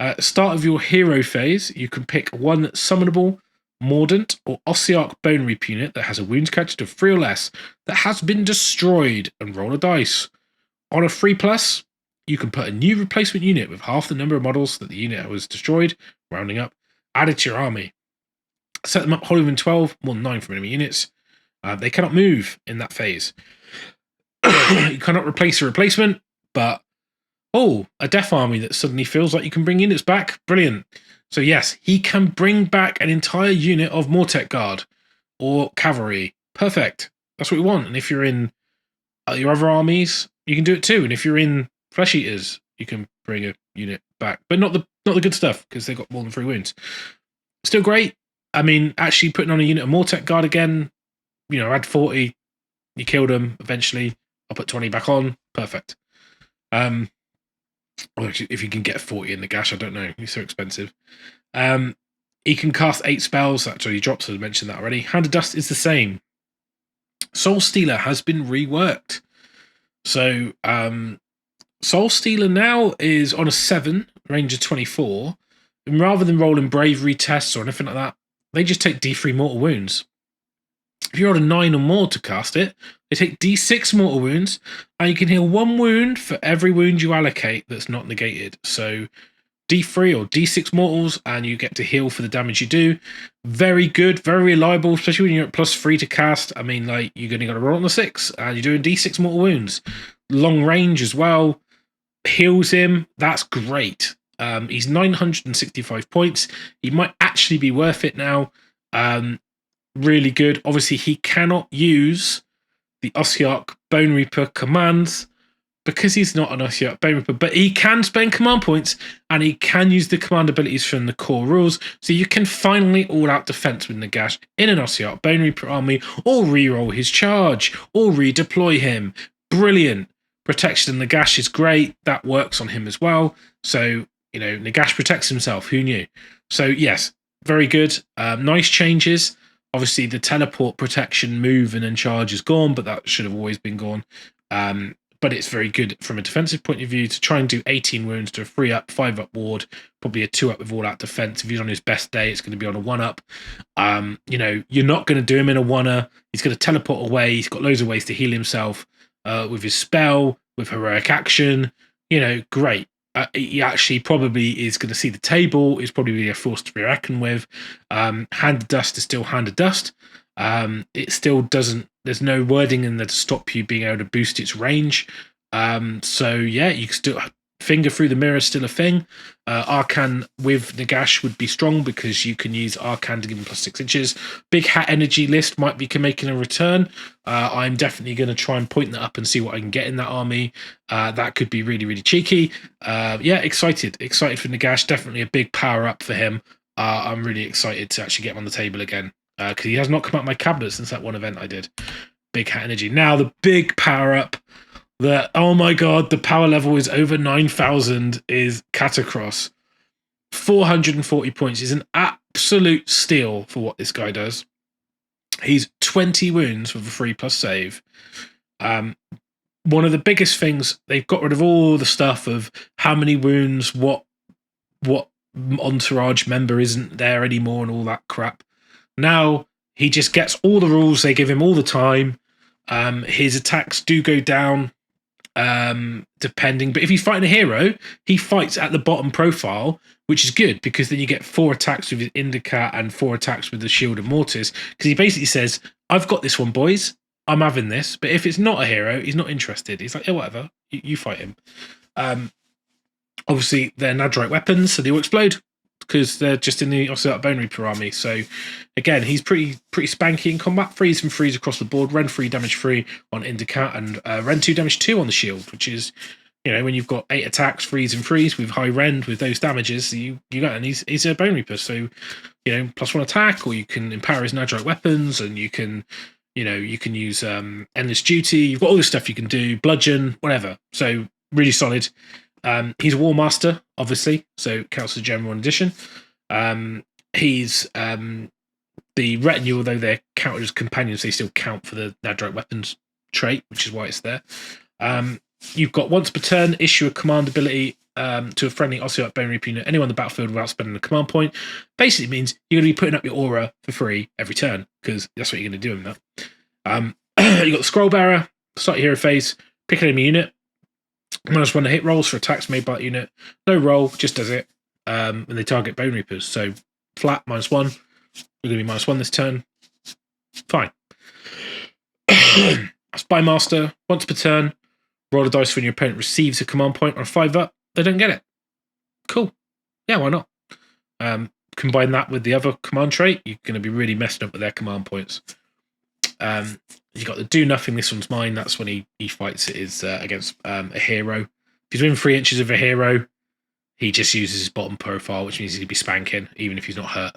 At the start of your hero phase, you can pick one summonable, Mordant, or Ossiarch Bonereaper unit that has a wounds counted of 3 or less that has been destroyed, and roll a dice. On a 3+, you can put a new replacement unit with half the number of models that the unit was destroyed, rounding up, added to your army. Set them up wholly within 12, more than 9 from enemy units. They cannot move in that phase. You cannot replace a replacement, but a death army that suddenly feels like you can bring units back. Brilliant. So yes, he can bring back an entire unit of Mortek Guard or cavalry. Perfect. That's what we want. And if you're in your other armies, you can do it too. And if you're in Flesh Eaters, you can bring a unit back, but not the good stuff, because they've got more than 3 wounds. Still great. I mean, actually putting on a unit of Mortek Guard again, add 40, you killed them eventually. I'll put 20 back on. Perfect. Or if you can get 40 in the gash, I don't know. He's so expensive. He can cast 8 spells. Actually, he drops, I mentioned that already. Hand of Dust is the same. Soul Stealer has been reworked. So, Soul Stealer now is on a 7, range of 24. And rather than rolling bravery tests or anything like that, they just take D3 mortal wounds. If you're on a 9 or more to cast it, they take D6 mortal wounds, and you can heal 1 wound for every wound you allocate that's not negated. So D3 or D6 mortals, and you get to heal for the damage you do. Very good, very reliable, especially when you're at +3 to cast. I mean, like, you're going to roll on the 6, and you're doing D6 mortal wounds. Long range as well. Heals him. That's great. He's 965 points. He might actually be worth it now. Really good. Obviously, he cannot use the Ossiarch Bonereaper commands because he's not an Ossiarch Bonereaper, but he can spend command points and he can use the command abilities from the core rules. So you can finally all-out defense with Nagash in an Ossiarch Bonereaper army, or reroll his charge, or redeploy him. Brilliant. Protection in Nagash is great. That works on him as well. So, Nagash protects himself. Who knew? So, yes, very good. Nice changes. Obviously, the teleport protection move and then charge is gone, but that should have always been gone. But it's very good from a defensive point of view to try and do 18 wounds to a 3-up, 5-up ward, probably a 2-up with all-out defense. If he's on his best day, it's going to be on a 1-up. You're not going to do him in a 1-er. He's going to teleport away. He's got loads of ways to heal himself with his spell, with heroic action. Great. He actually probably is going to see the table. He's probably a force to be reckoned with. Hand of Dust is still Hand of Dust. It still doesn't, there's no wording in there to stop you being able to boost its range. So yeah, you can still, Finger Through the Mirror is still a thing. Arcan with Nagash would be strong because you can use Arcan to give him +6 inches. Big Hat Energy list might be making a return. I'm definitely going to try and point that up and see what I can get in that army. That could be really, really cheeky. Yeah, excited for Nagash. Definitely a big power up for him. I'm really excited to actually get him on the table again because he has not come out of my cabinet since that one event I did. Big Hat Energy. Now the big power up. Oh my god, the power level is over 9,000 is Catacross. 440 points is an absolute steal for what this guy does. He's 20 wounds with a 3+ save. One of the biggest things, they've got rid of all the stuff of how many wounds, what entourage member isn't there anymore and all that crap. Now he just gets all the rules they give him all the time. His attacks do go down. Depending, but if he's fighting a hero, he fights at the bottom profile, which is good because then you get 4 attacks with his Indicat and 4 attacks with the Shield and Mortis, because he basically says, I've got this one, boys, I'm having this. But if it's not a hero, he's not interested. He's like, yeah, whatever, you fight him. Obviously they're Nadrite weapons, so they will explode because they're just in the Ossiarch Bonereaper army. So again, he's pretty spanky in combat. Freeze and freeze across the board. Ren 3 damage 3 on Indicat and Ren 2 damage 2 on the shield, which is, you know, when you've got 8 attacks, freeze and freeze with high rend with those damages, you got, and he's a Bone Reaper, so you know, +1 attack, or you can empower his Nadrite weapons, and you can, you know, you can use endless duty. You've got all this stuff you can do, bludgeon, whatever. So really solid. He's a War Master, obviously, so counts as a general in addition. He's the retinue, although they're counted as companions, they still count for the Nadrite weapons trait, which is why it's there. You've got once per turn, issue a command ability to a friendly Ossiarch Bonereaper unit anywhere on the battlefield without spending a command point. Basically means you're going to be putting up your aura for free every turn, because that's what you're going to do in that. You've got the Scroll Bearer, start your hero phase, pick an enemy unit, -1 to hit rolls for attacks made by that unit. No roll, just does it. And they target Bone Reapers. So flat, -1. We're going to be -1 this turn. Fine. Spy Master, once per turn, roll a dice when your opponent receives a command point on a 5-up. They don't get it. Cool. Yeah, why not? Combine that with the other command trait, you're going to be really messing up with their command points. You got the do nothing. This one's mine. That's when he fights it is against a hero. If he's within 3 inches of a hero, he just uses his bottom profile, which means he'll be spanking, even if he's not hurt.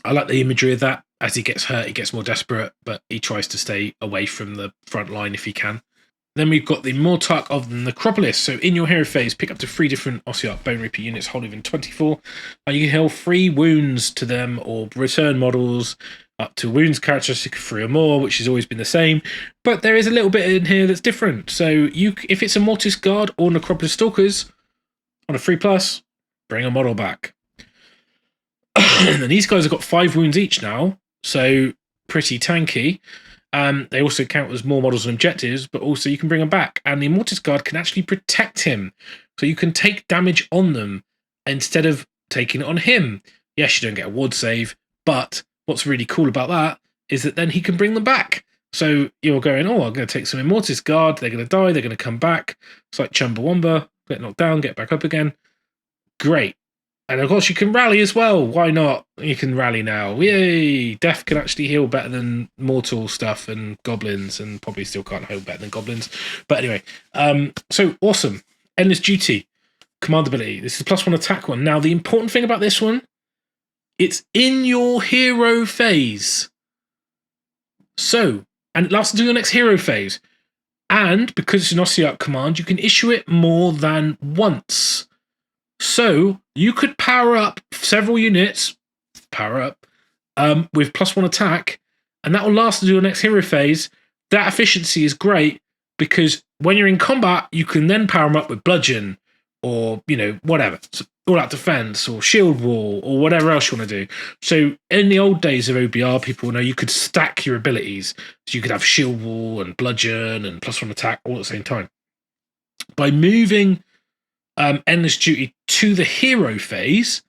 I like the imagery of that. As he gets hurt, he gets more desperate, but he tries to stay away from the front line if he can. Then we've got the Mortarch of the Necropolis. So in your hero phase, pick up to 3 different Ossiarch Bonereaper units holding in 24. And you can heal 3 wounds to them, or return models up to wounds characteristic of 3 or more, which has always been the same. But there is a little bit in here that's different. So if it's a Mortis Guard or Necropolis Stalkers on a 3+, bring a model back. And these guys have got 5 wounds each now, so pretty tanky. They also count as more models and objectives, but also you can bring them back. And the Mortis Guard can actually protect him, so you can take damage on them instead of taking it on him. Yes, you don't get a ward save, but what's really cool about that is that then he can bring them back. So you're going, oh, I'm going to take some Mortis Guard, they're going to die, they're going to come back. It's like Chumbawamba, get knocked down, get back up again. Great. And of course you can rally as well. Why not? You can rally now. Yay! Death can actually heal better than mortal stuff and goblins, and probably still can't heal better than goblins. But anyway, so awesome. Endless Duty. Command ability. This is +1 attack one. Now the important thing about this one, it's in your hero phase. So, and it lasts until your next hero phase. And because it's an Ossiarch command, you can issue it more than once. So you could power up several units, with +1 attack, and that will last until your next hero phase. That efficiency is great because when you're in combat, you can then power them up with bludgeon or, you know, whatever, so all out defense or shield wall or whatever else you want to do. So in the old days of OBR, people know you could stack your abilities. So you could have shield wall and bludgeon and +1 attack all at the same time. By moving Endless Duty to the hero phase,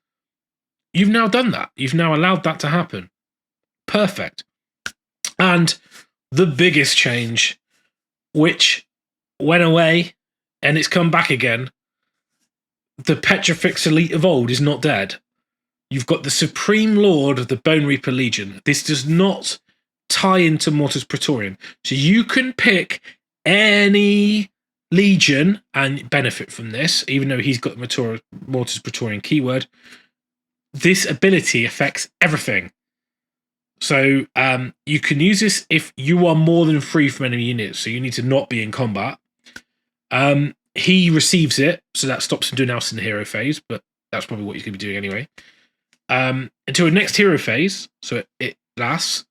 you've now done that. You've now allowed that to happen. Perfect. And the biggest change, which went away and it's come back again, the Petrifex Elite of old is not dead. You've got the Supreme Lord of the Bonereaper Legion. This does not tie into Mortis Praetorian. So you can pick any Legion and benefit from this, even though he's got the Mortis Praetorian keyword. This ability affects everything. So you can use this if you are more than 3 from enemy units, so you need to not be in combat. He receives it, so that stops him doing else in the hero phase, but that's probably what he's going to be doing anyway. Until the next hero phase, so it lasts,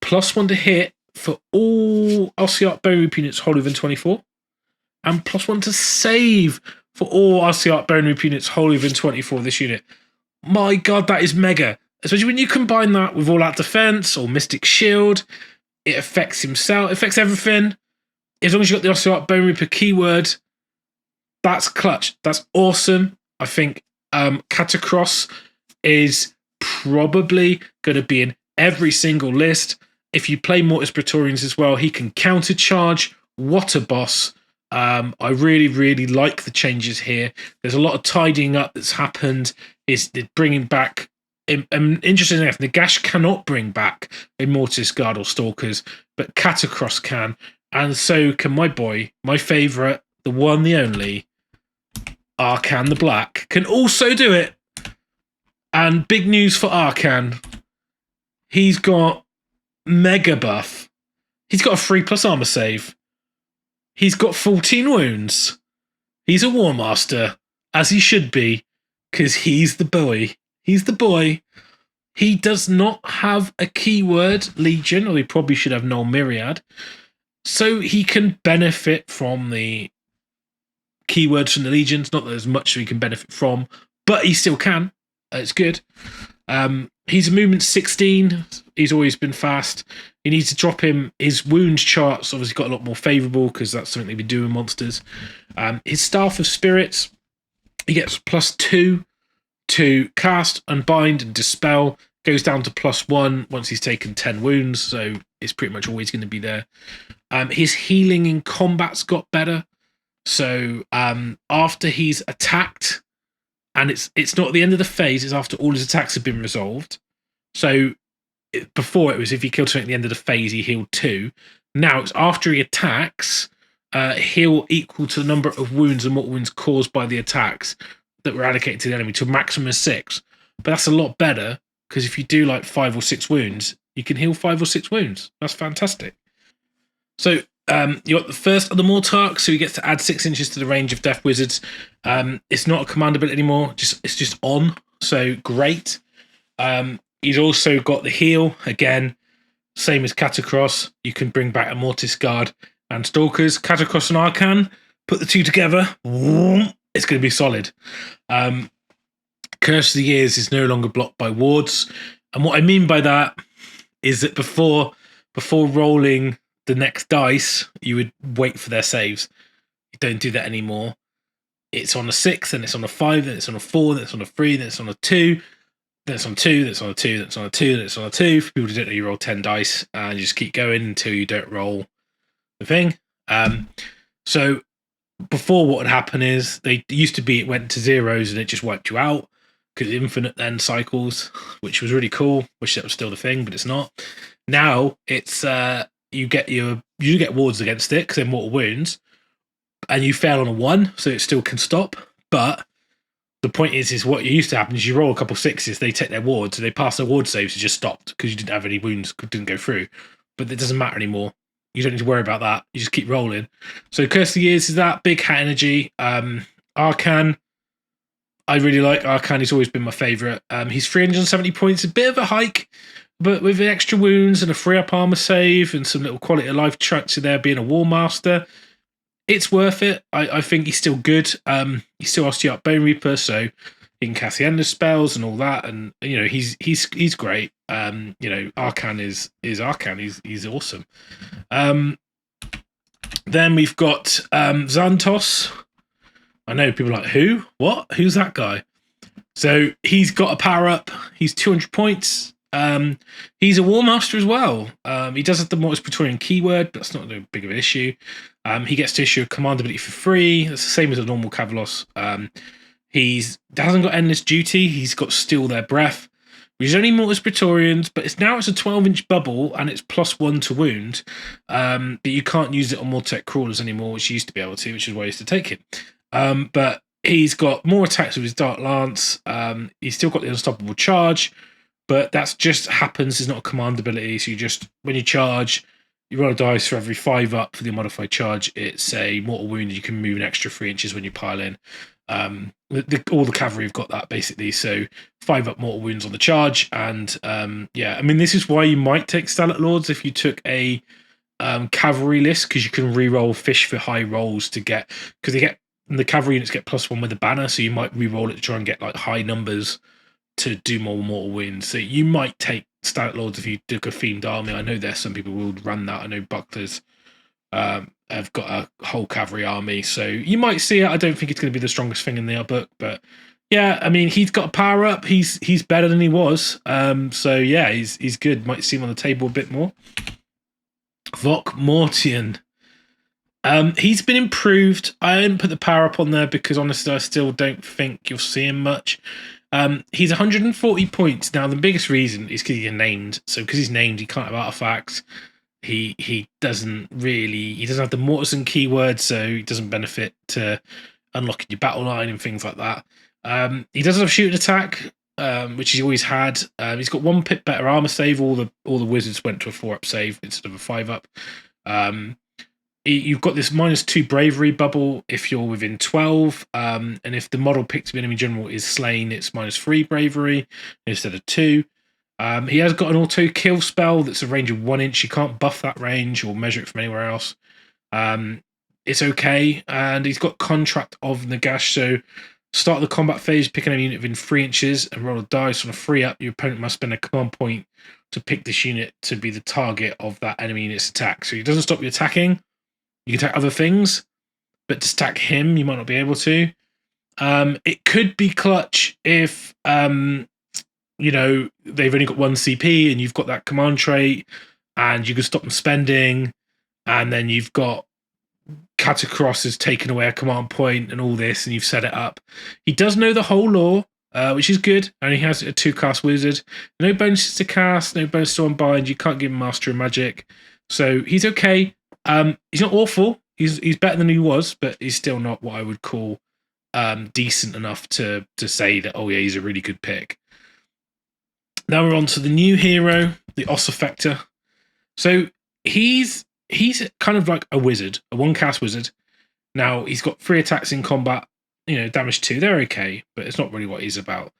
+1 to hit for all Ossiarch Bonereaper units wholly within 24. And +1 to save for all Ossiarch Bonereaper units wholly within 24 of this unit. My god, that is mega. Especially when you combine that with all out defense or Mystic Shield. It affects himself, it affects everything. As long as you've got the Ossiarch Bonereaper keyword, that's clutch. That's awesome. I think Catacross is probably going to be in every single list. If you play Mortis Praetorians as well, he can countercharge. What a boss. I really, really like the changes here. There's a lot of tidying up that's happened. It's bringing back, interesting enough, Nagash cannot bring back Immortus Guard or Stalkers, but Catacross can. And so can my boy, my favourite, the one, the only, Arcan the Black, can also do it. And big news for Arcan. He's got mega buff. He's got a 3+ armor save. He's got 14 wounds. He's a War Master, as he should be, because he's the boy. He's the boy. He does not have a keyword Legion, or he probably should have Null Myriad. So he can benefit from the keywords from the Legions. Not that there's much he can benefit from, but he still can. It's good. He's a movement 16. He's always been fast. You need to drop him. His wounds charts obviously got a lot more favourable because that's something they've been doing monsters. His Staff of Spirits, he gets +2 to cast, unbind, and dispel. Goes down to +1 once he's taken 10 wounds, so it's pretty much always going to be there. His healing in combat's got better. So after he's attacked, and it's not at the end of the phase, it's after all his attacks have been resolved. So before it was if he killed something at the end of the phase, he healed 2. Now it's after he attacks, heal equal to the number of wounds and mortal wounds caused by the attacks that were allocated to the enemy to a maximum of 6. But that's a lot better, because if you do like 5 or 6 wounds, you can heal 5 or 6 wounds. That's fantastic. So you got the first of the Mortarch, so he gets to add 6 inches to the range of Death Wizards. It's not a command ability anymore, it's just on, so great. He's also got the heal, again, same as Catacross. You can bring back a Mortis Guard and Stalkers. Catacross and Arcan, put the two together, it's going to be solid. Curse of the Years is no longer blocked by wards, and what I mean by that is that before rolling the next dice, you would wait for their saves. You don't do that anymore. It's on a 6, then it's on a 5, then it's on a 4, then it's on a 3, then it's on a 2, then it's on a 2, then it's on a 2, then it's on a 2, then it's on a 2. For people who don't know, you roll 10 dice and you just keep going until you don't roll the thing. So before, what would happen is they used to be it went to zeros and it just wiped you out because infinite then cycles, which was really cool. Wish that was still the thing, but it's not. Now it's you get wards against it because they're mortal wounds, and you fail on a 1, so it still can stop. But the point is what used to happen is you roll a couple 6s, they take their wards, so they pass their ward saves, it just stopped because you didn't have any wounds, didn't go through. But it doesn't matter anymore. You don't need to worry about that. You just keep rolling. So Curse of the Years is that big hat energy. Arcan, I really like Arcan. He's always been my favourite. He's 370 points, a bit of a hike, but with extra wounds and a 3-up armor save and some little quality of life chunks in there, being a War Master, it's worth it. I think he's still good. He's still Ossiarch Bonereaper, so he can cast the endless spells and all that, and you know he's great. You know, Arcan is Arcan. He's awesome. Then we've got Xantos. I know people are like, who? What? Who's that guy? So he's got a power up. He's 200 points. He's a War Master as well. He does have the Mortis Praetorian keyword, but that's not a big of an issue. He gets to issue a command ability for free. That's the same as a normal Kavalos. He hasn't got Endless Duty. He's got Steal Their Breath, which is only Mortis Praetorians, but it's a 12-inch bubble and it's +1 to wound. But you can't use it on Mortec Crawlers anymore, which you used to be able to, which is why I used to take it. But he's got more attacks with his Dark Lance. He's still got the Unstoppable Charge, but that just happens. It's not a command ability. So you just, when you charge, you roll a dice for every 5 up for the modified charge. It's a mortal wound. You can move an extra 3 inches when you pile in. All the cavalry have got that basically. So 5 up mortal wounds on the charge. And yeah, I mean, this is why you might take Stallet Lords if you took a cavalry list, because you can re-roll fish for high rolls to get, because they get, the cavalry units get +1 with the banner, so you might re-roll it to try and get like high numbers to do more mortal wounds. So you might take Stallet Lords if you took a themed army. I know there's some people who will run that. I know Bucklers have got a whole cavalry army, so you might see it. I don't think it's going to be the strongest thing in the book, but yeah, I mean, he's got a power up. He's better than he was. So yeah, he's good. Might see him on the table a bit more. Vok Mortian. He's been improved. I didn't put the power up on there because honestly, I still don't think you'll see him much. He's 140 points. Now, the biggest reason is because he's named. So because he's named, he can't have artifacts. he doesn't have the mortars and keywords, so he doesn't benefit to unlocking your battle line and things like that. He doesn't have shooting attack, which he's always had. He's got 1 pip better armor save. All the wizards went to a 4-up save instead of a 5-up. You've got this -2 bravery bubble if you're within 12, and if the model picked to be enemy general is slain, it's -3 bravery instead of 2. He has got an auto kill spell that's a range of 1 inch. You can't buff that range or measure it from anywhere else. It's okay, and he's got Contract of Nagash, so start the combat phase, pick an enemy unit within 3 inches and roll a dice on a 3-up. Your opponent must spend a command point to pick this unit to be the target of that enemy unit's attack. So he doesn't stop you attacking. You can attack other things, but to stack him, you might not be able to. It could be clutch if, you know, they've only got 1 CP and you've got that command trait and you can stop them spending, and then you've got Catacross has taken away a command point and all this, and you've set it up. He does know the whole lore, which is good, and he has a 2-cast wizard. No bonuses to cast, no bonus to unbind. You can't give him Master of Magic, so he's okay. He's not awful. He's better than he was, but he's still not what I would call decent enough to say that, oh yeah, he's a really good pick. Now we're on to the new hero, the Ossiarch. So he's kind of like a wizard, a 1-cast wizard. Now he's got 3 attacks in combat, you know, damage 2. They're okay, but it's not really what he's about.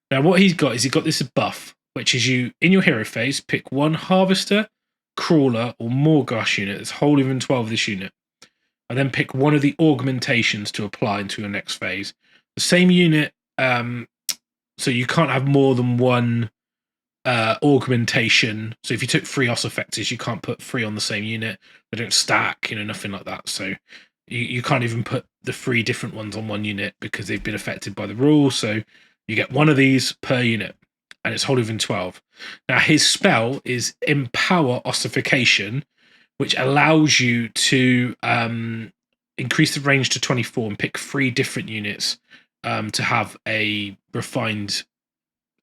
Now what he's got this buff, which is you in your hero phase pick 1 harvester, crawler, or Morgoth unit that's wholly within 12 of this unit, and then pick 1 of the augmentations to apply into your next phase. The same unit, so you can't have more than 1 augmentation. So if you took 3 Ossiarchs, you can't put 3 on the same unit. They don't stack, you know, nothing like that. So you can't even put the 3 different ones on 1 unit because they've been affected by the rule. So you get 1 of these per unit, and it's wholly within 12. Now his spell is Empower Ossification, which allows you to increase the range to 24 and pick 3 different units to have a refined,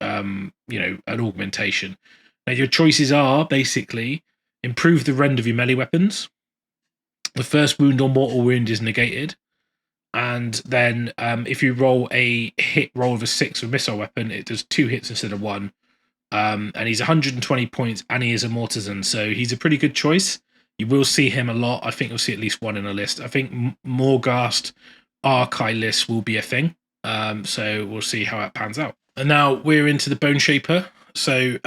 you know, an augmentation. Now your choices are basically improve the rend of your melee weapons. The first wound or mortal wound is negated, and then if you roll a hit roll of a 6 with missile weapon, it does 2 hits instead of 1. And he's 120 points, and he is a Mortizan, so he's a pretty good choice. You will see him a lot. I think you'll see at least 1 in a list. I think Morghast Archive list will be a thing. So we'll see how it pans out. And now we're into the Boneshaper. So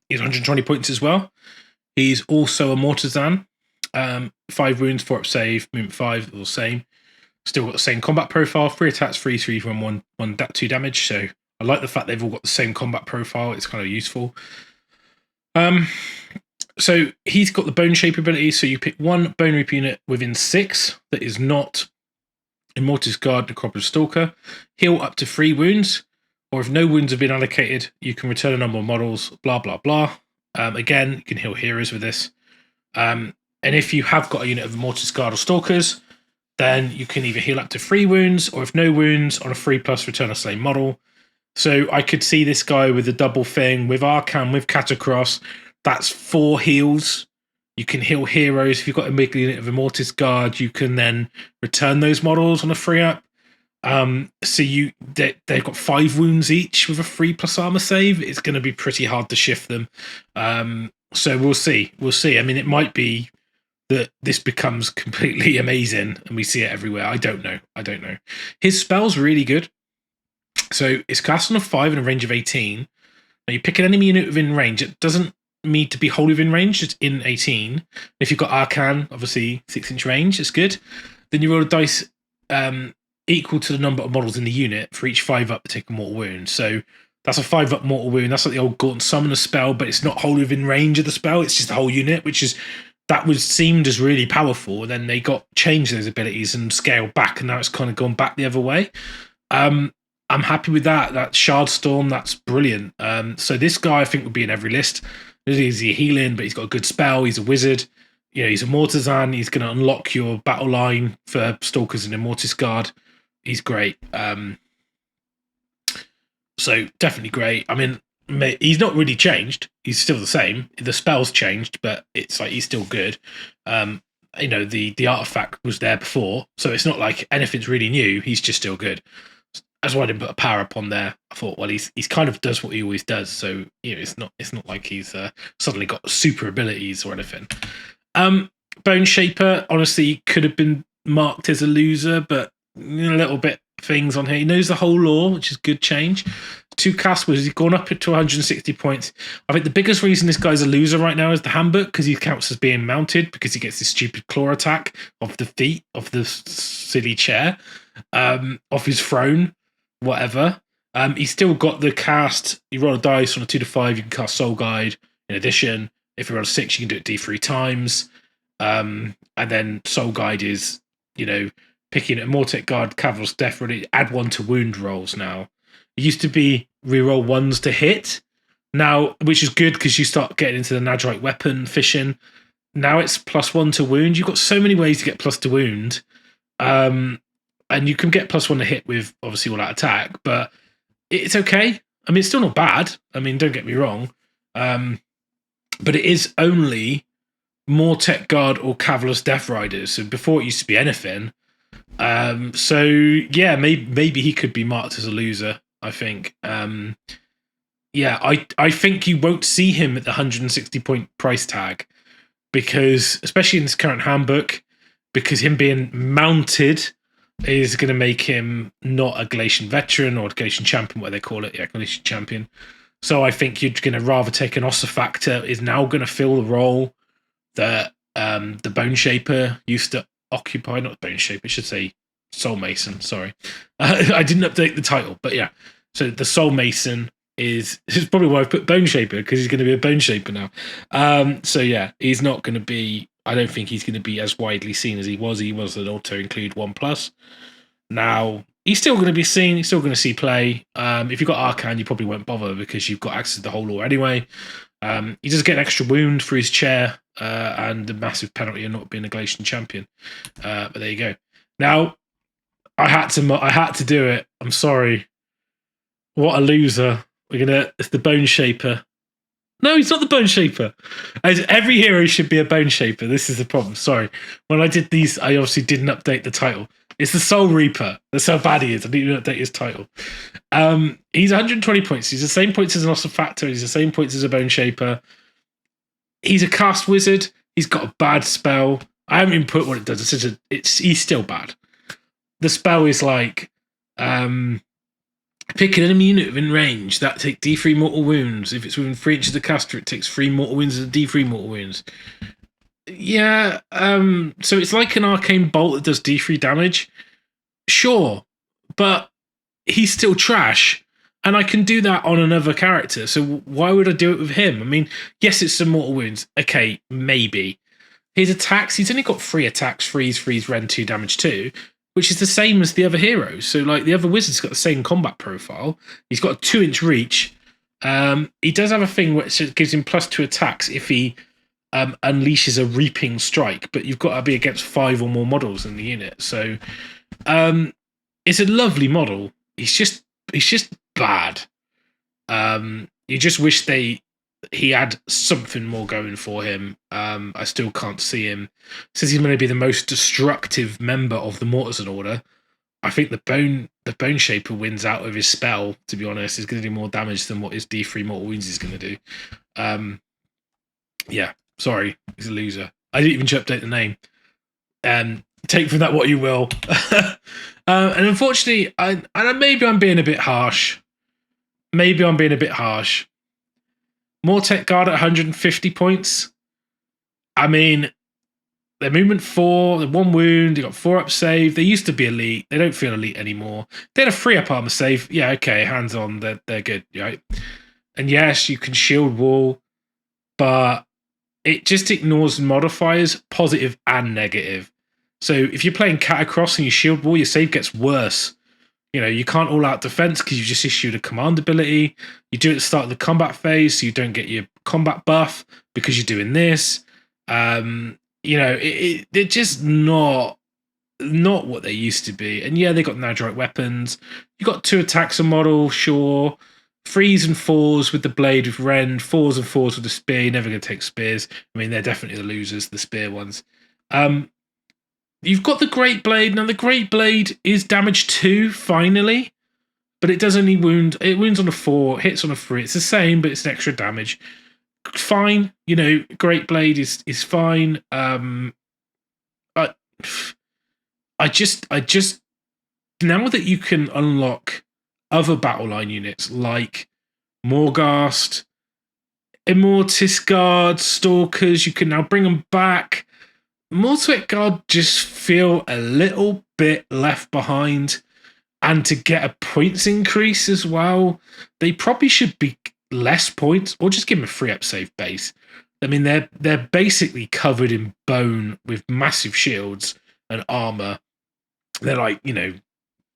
he's 120 points as well. He's also a Mortizan. 5 wounds, 4-up save, movement 5, all the same. Still got the same combat profile, 3 attacks, 3 from 2 damage. So I like the fact they've all got the same combat profile. It's kind of useful. So he's got the Boneshaper ability. So you pick 1 Bonereaper unit within 6 that is not Immortus Guard, Necropolis Stalker. Heal up to 3 wounds. Or if no wounds have been allocated, you can return a number of models, blah, blah, blah. Again, you can heal heroes with this. And if you have got a unit of Immortus Guard or Stalkers, then you can either heal up to 3 wounds, or if no wounds, on a 3+ return a slain model. So I could see this guy with a double thing, with Arcan, with Catacross. That's 4 heals. You can heal heroes. If you've got a big unit of Immortus Guard, you can then return those models on a 3-up. So they've got 5 wounds each with a 3+ armor save. It's going to be pretty hard to shift them. So we'll see. I mean, it might be that this becomes completely amazing and we see it everywhere. I don't know. His spell's really good. So it's cast on a 5 and a range of 18. Now you pick an enemy unit within range. It doesn't need to be wholly within range. It's in 18. If you've got Arcan, obviously 6-inch range, it's good. Then you roll a dice equal to the number of models in the unit for each 5-up to take a mortal wound. So that's a 5-up mortal wound. That's like the old Gaunt Summoner spell, but it's not wholly within range of the spell. It's just the whole unit, that was seemed as really powerful. And then they changed those abilities and scaled back, and now it's kind of gone back the other way. I'm happy with that. That Shard Storm, that's brilliant. So this guy I think would be in every list. He's healing, but he's got a good spell. He's a wizard. You know, he's a Mortizan. He's going to unlock your battle line for Stalkers and Immortus Guard. He's great. So definitely great. I mean, he's not really changed. He's still the same. The spell's changed, but it's like he's still good. You know, the artifact was there before, so it's not like anything's really new. He's just still good. That's why I didn't put a power up on there. I thought, well, he's kind of does what he always does. So you know, it's not like he's suddenly got super abilities or anything. Boneshaper honestly could have been marked as a loser, but a little bit things on here. He knows the whole lore, which is good change. 2 cast wizards, he's gone up to 160 points. I think the biggest reason this guy's a loser right now is the handbook, because he counts as being mounted because he gets this stupid claw attack off the feet of the silly chair, off his throne, whatever. He's still got the cast. You roll a dice on a 2 to 5, you can cast Soul Guide. In addition, if you roll a 6, you can do it D3 times. And then Soul Guide is, you know, picking a Mortec Guard, Caval's Death, really add 1 to wound rolls now. It used to be reroll 1s to hit, now, which is good because you start getting into the Nadrite weapon fishing. Now it's +1 to wound. You've got so many ways to get plus to wound. And you can get +1 to hit with obviously all that attack, but it's okay. I mean, it's still not bad. I mean, don't get me wrong. But it is only Mortec Guard or Caval's Death Riders. So before it used to be anything. So yeah, maybe he could be marked as a loser, I think. Yeah, I think you won't see him at the 160 point price tag, because especially in this current handbook, because him being mounted is going to make him not a Galatian veteran or a Galatian champion, what they call it, yeah, Galatian champion. So I think you're going to rather take an Ossifactor is now going to fill the role that the Boneshaper used to occupy. Not Boneshaper, I should say Soul Mason, sorry. I didn't update the title, but yeah. So the Soul Mason is probably why I've put Boneshaper, because he's going to be a Boneshaper now. So yeah, he's not going to be, I don't think he's going to be as widely seen as he was. He was an auto-include 1+. Now, he's still going to be seen. He's still going to see play. If you've got Arcane, you probably won't bother because you've got access to the whole lore anyway. He does get an extra wound for his chair and a massive penalty of not being a Galatian champion. But there you go. Now, I had to do it. I'm sorry. What a loser. It's the Boneshaper. No, he's not the Boneshaper. Every hero should be a Boneshaper. This is the problem. Sorry. When I did these, I obviously didn't update the title. It's the Soul Reaper. That's how bad he is. I didn't update his title. He's 120 points. He's the same points as an Ossifactor. He's the same points as a Boneshaper. He's a cast wizard. He's got a bad spell. I haven't even put what it does. He's still bad. The spell is like... pick an enemy unit within range that take D3 mortal wounds. If it's within 3 inches of the caster, it takes 3 mortal wounds and D3 mortal wounds. Yeah, so it's like an arcane bolt that does D3 damage. Sure, but he's still trash, and I can do that on another character, so why would I do it with him? I mean, yes, it's some mortal wounds. Okay, maybe. His attacks, he's only got 3 attacks, freeze, rend 2, damage 2, which is the same as the other heroes. So, like, the other wizard's got the same combat profile. He's got a 2-inch reach. He does have a thing which gives him +2 attacks if he unleashes a reaping strike, but you've got to be against 5 or more models in the unit. So, it's a lovely model. He's just bad. You just wish he had something more going for him. I still can't see him. Since he's going to be the most destructive member of the Mortisan Order, I think the Boneshaper wins out of his spell, to be honest. He's going to do more damage than what his D3 Mortal Wounds is going to do. Yeah, sorry. He's a loser. I didn't even update the name. Take from that what you will. And unfortunately, maybe I'm being a bit harsh. Mortec Guard at 150 points. I mean, they're movement 4, they're 1 wound, they got 4 up save. They used to be elite. They don't feel elite anymore. They had a 3 up armor save. Yeah, okay, hands on, they're good, right? And yes, you can shield wall, but it just ignores modifiers, positive and negative. So if you're playing Catacross and you shield wall, your save gets worse. You know, you can't all-out defense because you just issued a command ability. You do it at the start of the combat phase, so you don't get your combat buff because you're doing this. You know, they're just not what they used to be. And yeah, they got Nadrite weapons. You got 2 attacks a model, sure. 3s and 4s with the blade with rend, 4s and 4s with the spear. You're never going to take spears. I mean, they're definitely the losers, the spear ones. You've got the Great Blade. Now, the Great Blade is damage 2, finally. But it does only wound. It wounds on a 4, hits on a 3. It's the same, but it's an extra damage. Fine. You know, Great Blade is fine. I just now that you can unlock other battle line units like Morghast, Immortis Guard, Stalkers, you can now bring them back. Mortwick Guard just feel a little bit left behind, and to get a points increase as well, they probably should be less points, or just give them a free up save base. I mean, they're basically covered in bone with massive shields and armor. They're like, you know,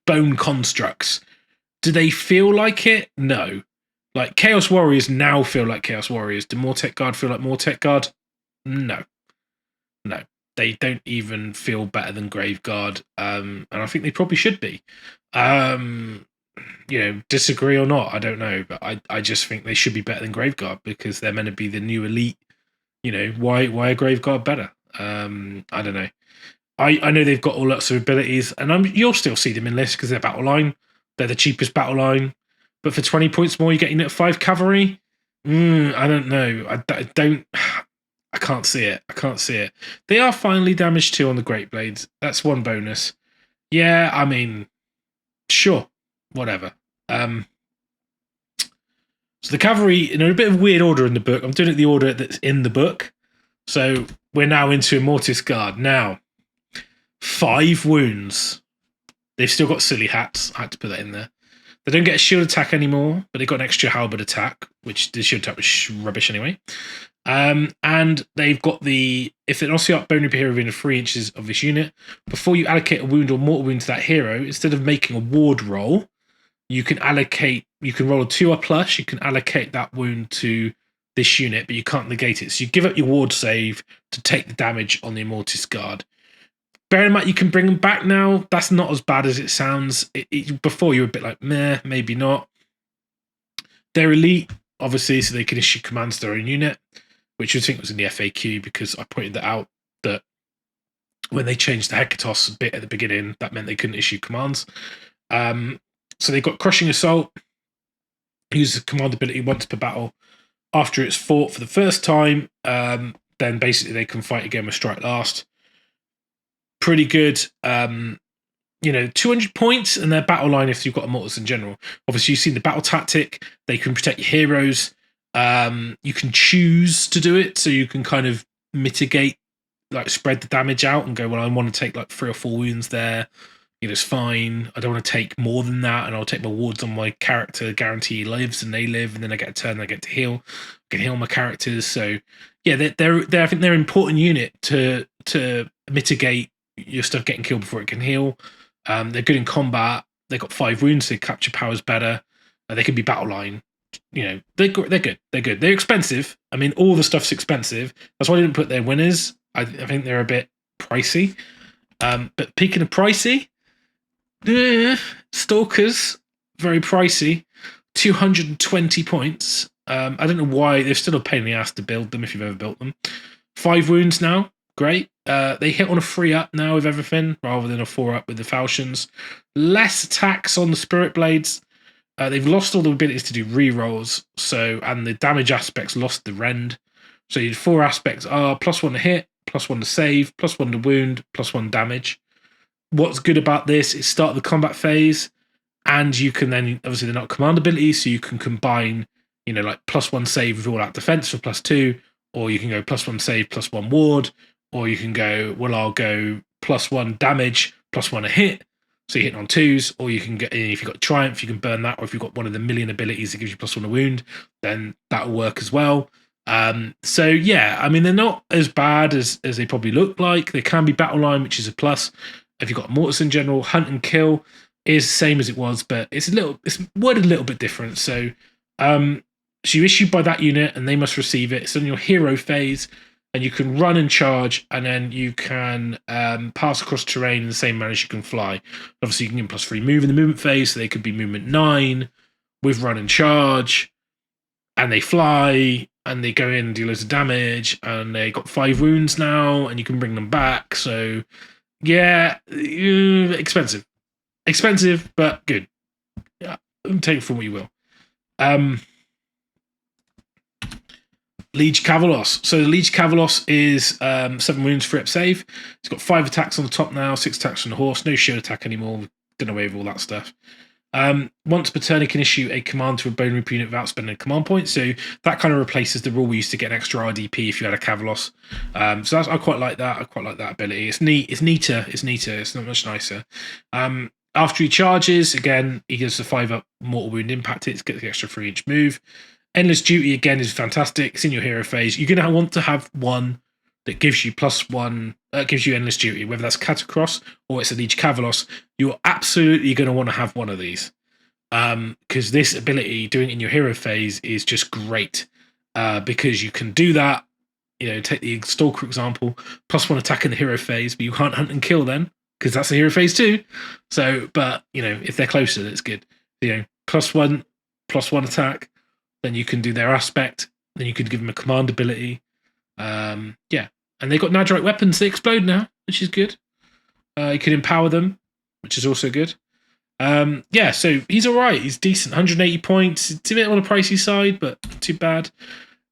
bone constructs. Do they feel like it? No. Like, Chaos Warriors now feel like Chaos Warriors. Do Mortek Guard feel like Mortek Guard? No. They don't even feel better than Grave Guard. And I think they probably should be. You know, disagree or not, I don't know. But I just think they should be better than Grave Guard because they're meant to be the new elite. You know, why are Grave Guard better? I don't know. I know they've got all lots of abilities, and you'll still see them in lists because they're battle line. They're the cheapest battle line. But for 20 points more, you're getting it at 5 cavalry? I don't know. I can't see it. They are finally damaged 2 on the Great Blades. That's one bonus. Yeah, I mean, sure. Whatever. So the cavalry, in a bit of weird order in the book. I'm doing it the order that's in the book. So we're now into Immortis Guard. Now, 5 wounds. They've still got silly hats. I had to put that in there. They don't get a shield attack anymore, but they've got an extra halberd attack, which the shield attack was rubbish anyway. And they've got if an Ossiarch Bonereaper hero within 3 inches of this unit, before you allocate a wound or mortal wound to that hero, instead of making a ward roll, you can roll a 2+, you can allocate that wound to this unit, but you can't negate it. So you give up your ward save to take the damage on the Immortis Guard. Bear in mind, you can bring them back now. That's not as bad as it sounds. Before you were a bit like, meh, maybe not. They're elite, obviously, so they can issue commands to their own unit, which I think was in the FAQ because I pointed that out, that when they changed the Hecatos bit at the beginning, that meant they couldn't issue commands. So they've got Crushing Assault, use the command ability once per battle. After it's fought for the first time, then basically they can fight again with Strike Last. Pretty good. 200 points, and their battle line if you've got Immortals in general. Obviously, you've seen the battle tactic. They can protect your heroes. You can choose to do it, so you can kind of mitigate, like spread the damage out and go, well, I want to take like 3 or 4 wounds there. You know, it's fine. I don't want to take more than that, and I'll take my wards on my character, guarantee he lives and they live, and then I get a turn, and I get to heal. I can heal my characters. So yeah, they're I think they're an important unit to mitigate your stuff getting killed before it can heal. They're good in combat. They've got 5 wounds, so they capture powers better. They can be battle line. You know, they're good. They're expensive. I mean, all the stuff's expensive. That's why I didn't put their winners. I think they're a bit pricey. But speaking of pricey, Stalkers, very pricey. 220 points. I don't know why. They're still a pain in the ass to build them if you've ever built them. 5 wounds now. Great. They hit on a 3+ now with everything rather than a 4+ with the falchions. Less attacks on the Spirit Blades. They've lost all the abilities to do rerolls, and the damage aspects lost the rend. So your 4 aspects are +1 to hit, +1 to save, +1 to wound, +1 damage. What's good about this is start the combat phase, and you can then, obviously they're not command abilities, so you can combine, like +1 save with all out defense for +2, or you can go +1 save, +1 ward, or you can go, well, I'll go +1 damage, +1 a hit, so you're hitting on 2s, or you can get, if you've got Triumph, you can burn that, or if you've got one of the million abilities that gives you +1 a wound, then that'll work as well. So yeah, I mean, they're not as bad as they probably look like. They can be battle line, which is a plus. If you've got Mortis in general, hunt and kill is the same as it was, but it's worded a little bit different. So you issue by that unit and they must receive it. It's on your hero phase, and you can run and charge, and then you can pass across terrain in the same manner as you can fly. Obviously, you can get +3 move in the movement phase, so they could be movement 9, with run and charge, and they fly, and they go in and do loads of damage, and they got 5 wounds now, and you can bring them back. So, yeah, expensive. Expensive, but good. Yeah, take it for what you will. Liege Cavalos. So the Liege Cavalos is 7 wounds, 3 up save. It's got 5 attacks on the top now, 6 attacks on the horse. No shield attack anymore. We've done away with all that stuff. Once per turn, it can issue a command to a Bonereaper unit without spending a command point. So that kind of replaces the rule we used to get an extra RDP if you had a Cavalos. So I quite like that. I quite like that ability. It's neat. It's neater. It's neater. It's not much nicer. After he charges, again, he gives the 5 up mortal wound impact. It gets the extra 3-inch move. Endless Duty, again, is fantastic. It's in your hero phase. You're going to want to have one that gives you +1, gives you Endless Duty, whether that's Catacross or it's a Liege Cavalos. You're absolutely going to want to have one of these. Because this ability, doing it in your hero phase, is just great. Because you can do that, take the Stalker example, +1 attack in the hero phase, but you can't hunt and kill then, because that's the hero phase too. So, but, if they're closer, that's good. +1 attack, then you can do their aspect, then you could give them a command ability. Yeah. And they've got Nadrite weapons, they explode now, which is good. You can empower them, which is also good. Yeah, so he's alright, he's decent. 180 points. It's a bit on the pricey side, but not too bad.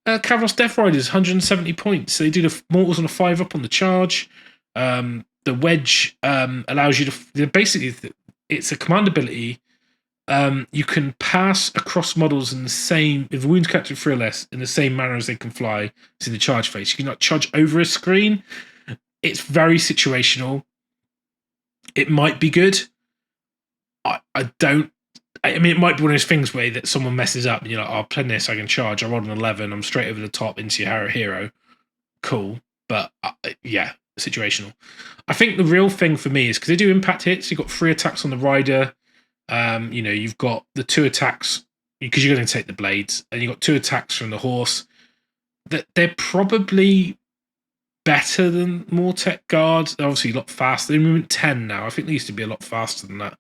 Cavalos Death Riders, 170 points. So they do the mortals on a 5 up on the charge. The wedge allows you to basically, it's a command ability. You can pass across models in the same, if wounds captured 3 or less, in the same manner as they can fly. It's in the charge phase. You cannot charge over a screen. It's very situational. It might be good. I mean, it might be one of those things where that someone messes up and you're like, I'll play this, I can charge, I roll an 11, I'm straight over the top into your hero. Cool. But yeah, situational. I think the real thing for me is because they do impact hits, you've got 3 attacks on the rider. You've got the 2 attacks because you're going to take the blades, and you've got 2 attacks from the horse. That they're probably better than Mortec Guard. They're obviously a lot faster. They're movement 10 now. I think they used to be a lot faster than that.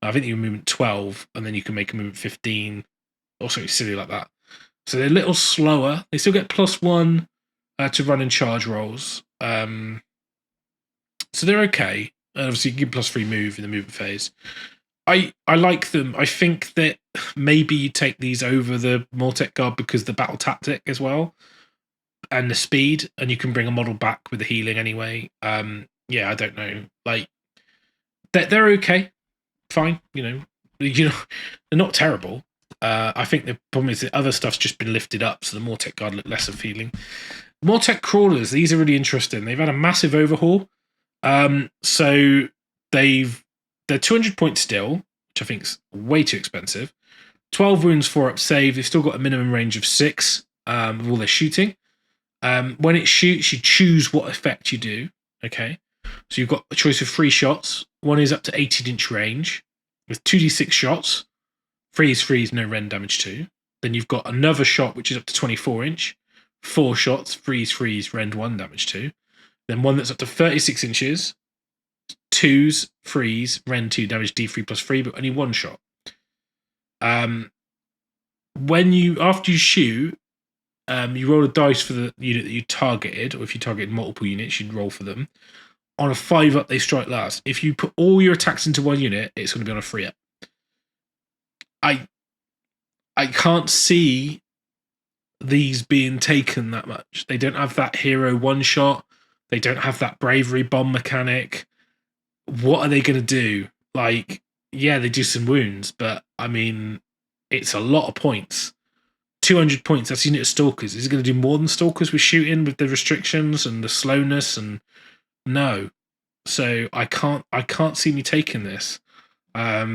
I think you're movement 12, and then you can make a movement 15. Also, silly like that. So they're a little slower. They still get +1 to run and charge rolls. So they're okay. Obviously, you can give +3 move in the movement phase. I like them. I think that maybe you take these over the Mortec Guard because the battle tactic as well, and the speed, and you can bring a model back with the healing anyway. Yeah, I don't know. Like they're okay, fine. They're not terrible. I think the problem is that other stuff's just been lifted up, so the Mortec Guard look less appealing. Mortec Crawlers, these are really interesting. They've had a massive overhaul. So they're 200 points still, which I think is way too expensive. 12 wounds, 4 up save. They've still got a minimum range of 6 with all their shooting. When it shoots, you choose what effect you do. Okay, so you've got a choice of 3 shots. One is up to 18-inch range with 2d6 shots. Freeze, no rend damage 2. Then you've got another shot which is up to 24-inch. 4 shots, freeze, rend 1 damage 2. Then one that's up to 36 inches. 2s, freeze, rend 2 damage D3 +3, but only 1 shot. After you shoot, you roll a dice for the unit that you targeted, or if you targeted multiple units, you'd roll for them. On a 5 up, they strike last. If you put all your attacks into one unit, it's going to be on a 3 up. I can't see these being taken that much. They don't have that hero 1-shot. They don't have that bravery bomb mechanic. What are they going to do? Like, yeah, they do some wounds, but I mean, it's a lot of points. 200 points, that's a unit of Stalkers. Is it going to do more than Stalkers with shooting, with the restrictions and the slowness? And no. So I can't see me taking this. I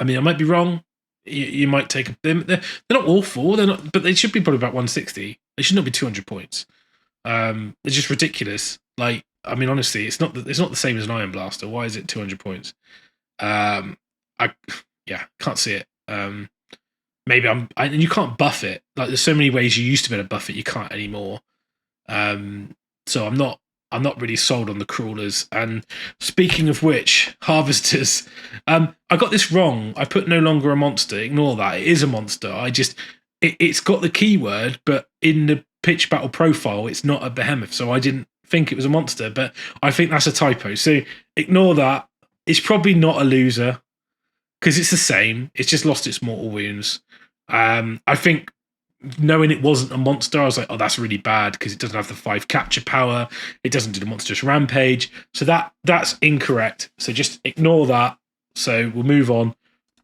mean, I might be wrong. You might take them. They're not awful. They're not, but they should be probably about 160. They should not be 200 points. It's just ridiculous. Like, I mean, honestly, it's not the same as an Iron Blaster. Why is it 200 points? I can't see it. Maybe and you can't buff it. Like, there's so many ways you used to be able to buff it, you can't anymore. So I'm not I'm not really sold on the crawlers. And speaking of which, harvesters, I got this wrong. I put no longer a monster. Ignore that. It is a monster. It's got the keyword, but in the pitch battle profile, it's not a behemoth. So I didn't think it was a monster, but I think that's a typo. So ignore that. It's probably not a loser because it's the same. It's just lost its mortal wounds. I think knowing it wasn't a monster, I was like, oh, that's really bad because it doesn't have the 5 capture power. It doesn't do the monstrous rampage. So that's incorrect. So just ignore that. So we'll move on.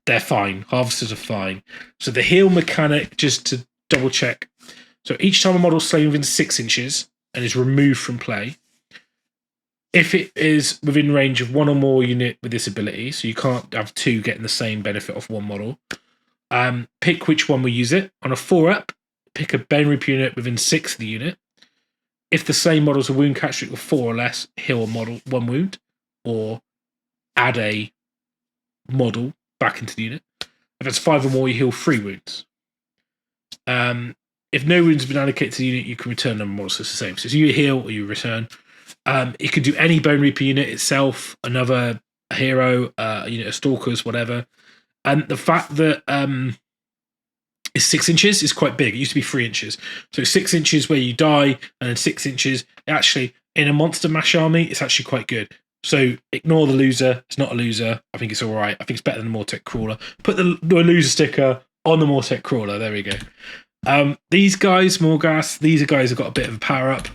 They're fine. Harvesters are fine. So the heal mechanic, just to double check. So each time a model is slain within 6 inches and is removed from play, if it is within range of 1 or more unit with this ability, so you can't have 2 getting the same benefit off 1 model, pick which one will use it. On a 4-up, pick a Bonereaper unit within 6 of the unit. If the same model is a wound catch with 4 or less, heal a model 1 wound, or add a model back into the unit. If it's 5 or more, you heal 3 wounds. If no wounds have been allocated to the unit, you can return them models. So it's the same. So you heal or you return. It could do any Bonereaper unit itself, another hero, a unit of stalkers, whatever. And the fact that it's 6 inches is quite big. It used to be 3 inches. So 6 inches where you die, and then 6 inches. Actually, in a monster mash army, it's actually quite good. So ignore the loser. It's not a loser. I think it's all right. I think it's better than the Mortek Crawler. Put the loser sticker on the Mortek Crawler. There we go. These guys, Morghast, these are guys who've got a bit of a power up.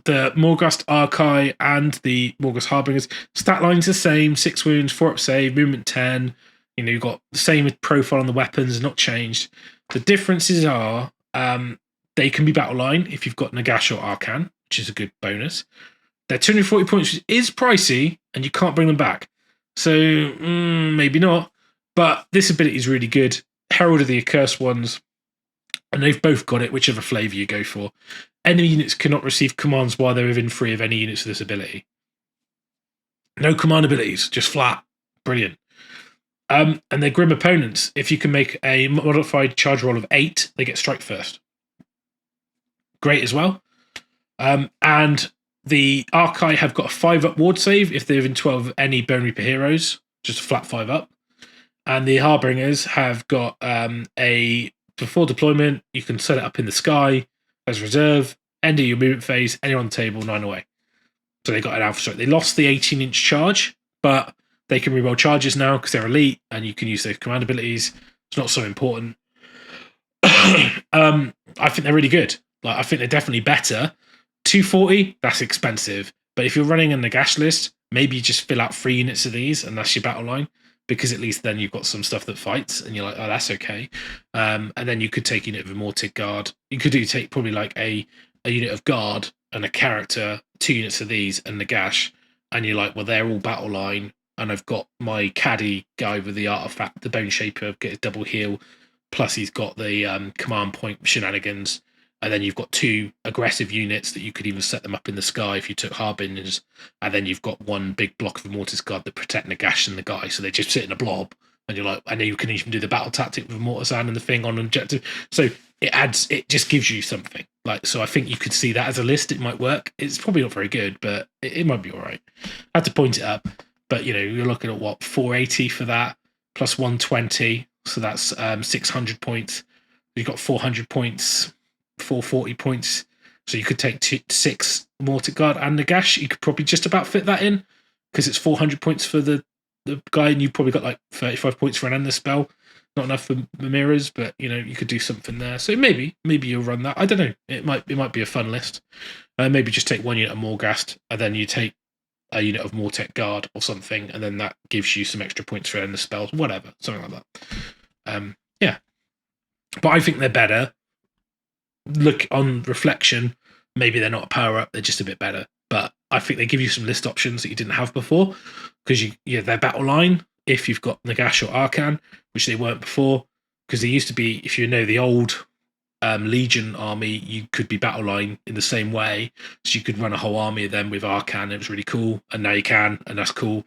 The Morghast Archai and the Morghast Harbingers, stat line's the same, 6 wounds, 4-up save, movement 10. You know, you've got the same profile on the weapons, not changed. The differences are they can be battle line if you've got Nagash or Arcan, which is a good bonus. They're 240 points, which is pricey, and you can't bring them back. So maybe not. But this ability is really good. Herald of the Accursed Ones, and they've both got it, whichever flavour you go for. Enemy units cannot receive commands while they're within 3 of any units of this ability. No command abilities, just flat. Brilliant. And they're grim opponents. If you can make a modified charge roll of 8, they get strike first. Great as well. And the Archai have got a 5-up ward save if they're within 12 of any Bonereaper heroes, just a flat 5-up. And the Harbingers have got before deployment, you can set it up in the sky as reserve, end of your movement phase, anywhere on the table, 9 away. So they got an alpha strike. They lost the 18-inch charge, but they can reroll charges now because they're elite and you can use their command abilities. It's not so important. I think they're really good. Like, I think they're definitely better. 240, that's expensive. But if you're running a Nagash list, maybe you just fill out 3 units of these and that's your battle line. Because at least then you've got some stuff that fights and you're like, oh, that's okay. And then you could take a unit of a Mortig Guard. You could take probably like a unit of Guard and a character, 2 units of these and Nagash. And you're like, well, they're all battle line. And I've got my caddy guy with the artifact, the Bone Shaper, get a double heal. Plus he's got the command point shenanigans. And then you've got 2 aggressive units that you could even set them up in the sky if you took Harbingers. And then you've got 1 big block of Mortis Guard that protect Nagash and the guy. So they just sit in a blob. And you're like, I know you can even do the battle tactic with Mortisan and the thing on objective. So it just gives you something. Like, so I think you could see that as a list. It might work. It's probably not very good, but it might be all right. I had to point it up. But, you know, you're looking at what, 480 for that, plus 120. So that's 600 points. You've got 400 points. 440 points, so you could take 6 Mortic Guard and Nagash. You could probably just about fit that in because it's 400 points for the guy, and you've probably got like 35 points for an endless spell. Not enough for mirrors, but you know you could do something there. So maybe you'll run that. I don't know. It might be a fun list. Maybe just take 1 unit of Morghast, and then you take a unit of Mortek Guard or something, and then that gives you some extra points for endless spells, whatever, something like that. Yeah, but I think they're better. Look on reflection, maybe they're not a power up, they're just a bit better. But I think they give you some list options that you didn't have before because they're battle line if you've got Nagash or Arcan, which they weren't before. Because they used to be, if you know the old Legion army, you could be battle line in the same way. So you could run a whole army of them with Arcan. It was really cool, and now you can, and that's cool.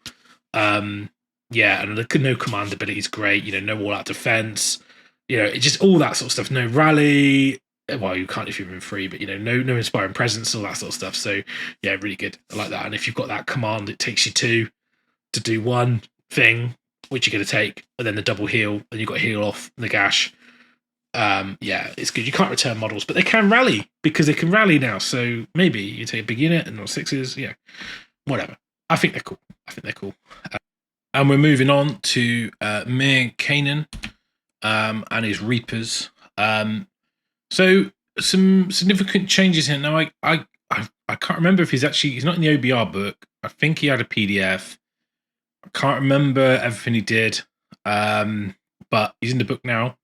And the no command ability is great. You know, no all out defense. You know, it just all that sort of stuff. No rally. well, you can't if you're in free, but no inspiring presence, all that sort of stuff. So yeah, really good. I like that. And if you've got that command, it takes you two to do one thing, which you're going to take, and then the double heal, and you've got to heal off the gash. Yeah, it's good. You can't return models, but they can rally because they can rally now. So maybe you take a big unit and not sixes. Yeah, whatever. I think they're cool. And we're moving on to Mir Kanan and his Reapers. So some significant changes here. Now I can't remember if he's not in the OBR book. I think he had a PDF. I can't remember everything he did. But he's in the book now.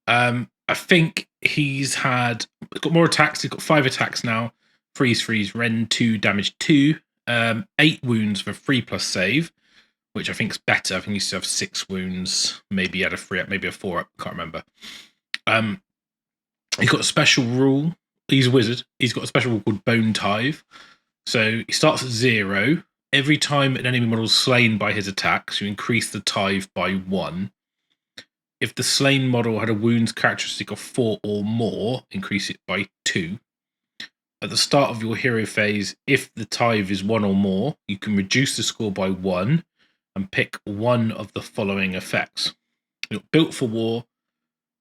I think he's got more attacks. He's got 5 attacks now. Freeze, Rend 2, damage 2. 8 wounds for 3+ save, which I think is better. I think he used to have 6 wounds. Maybe he had a 3 up, maybe a 4 up. Can't remember. He's got a special rule. He's a wizard. He's got a special rule called Bone Tithe. So he starts at 0. Every time an enemy model is slain by his attacks, you increase the tithe by 1. If the slain model had a wounds characteristic of 4 or more, increase it by 2. At the start of your hero phase, if the tithe is 1 or more, you can reduce the score by 1 and pick one of the following effects. You're built for war.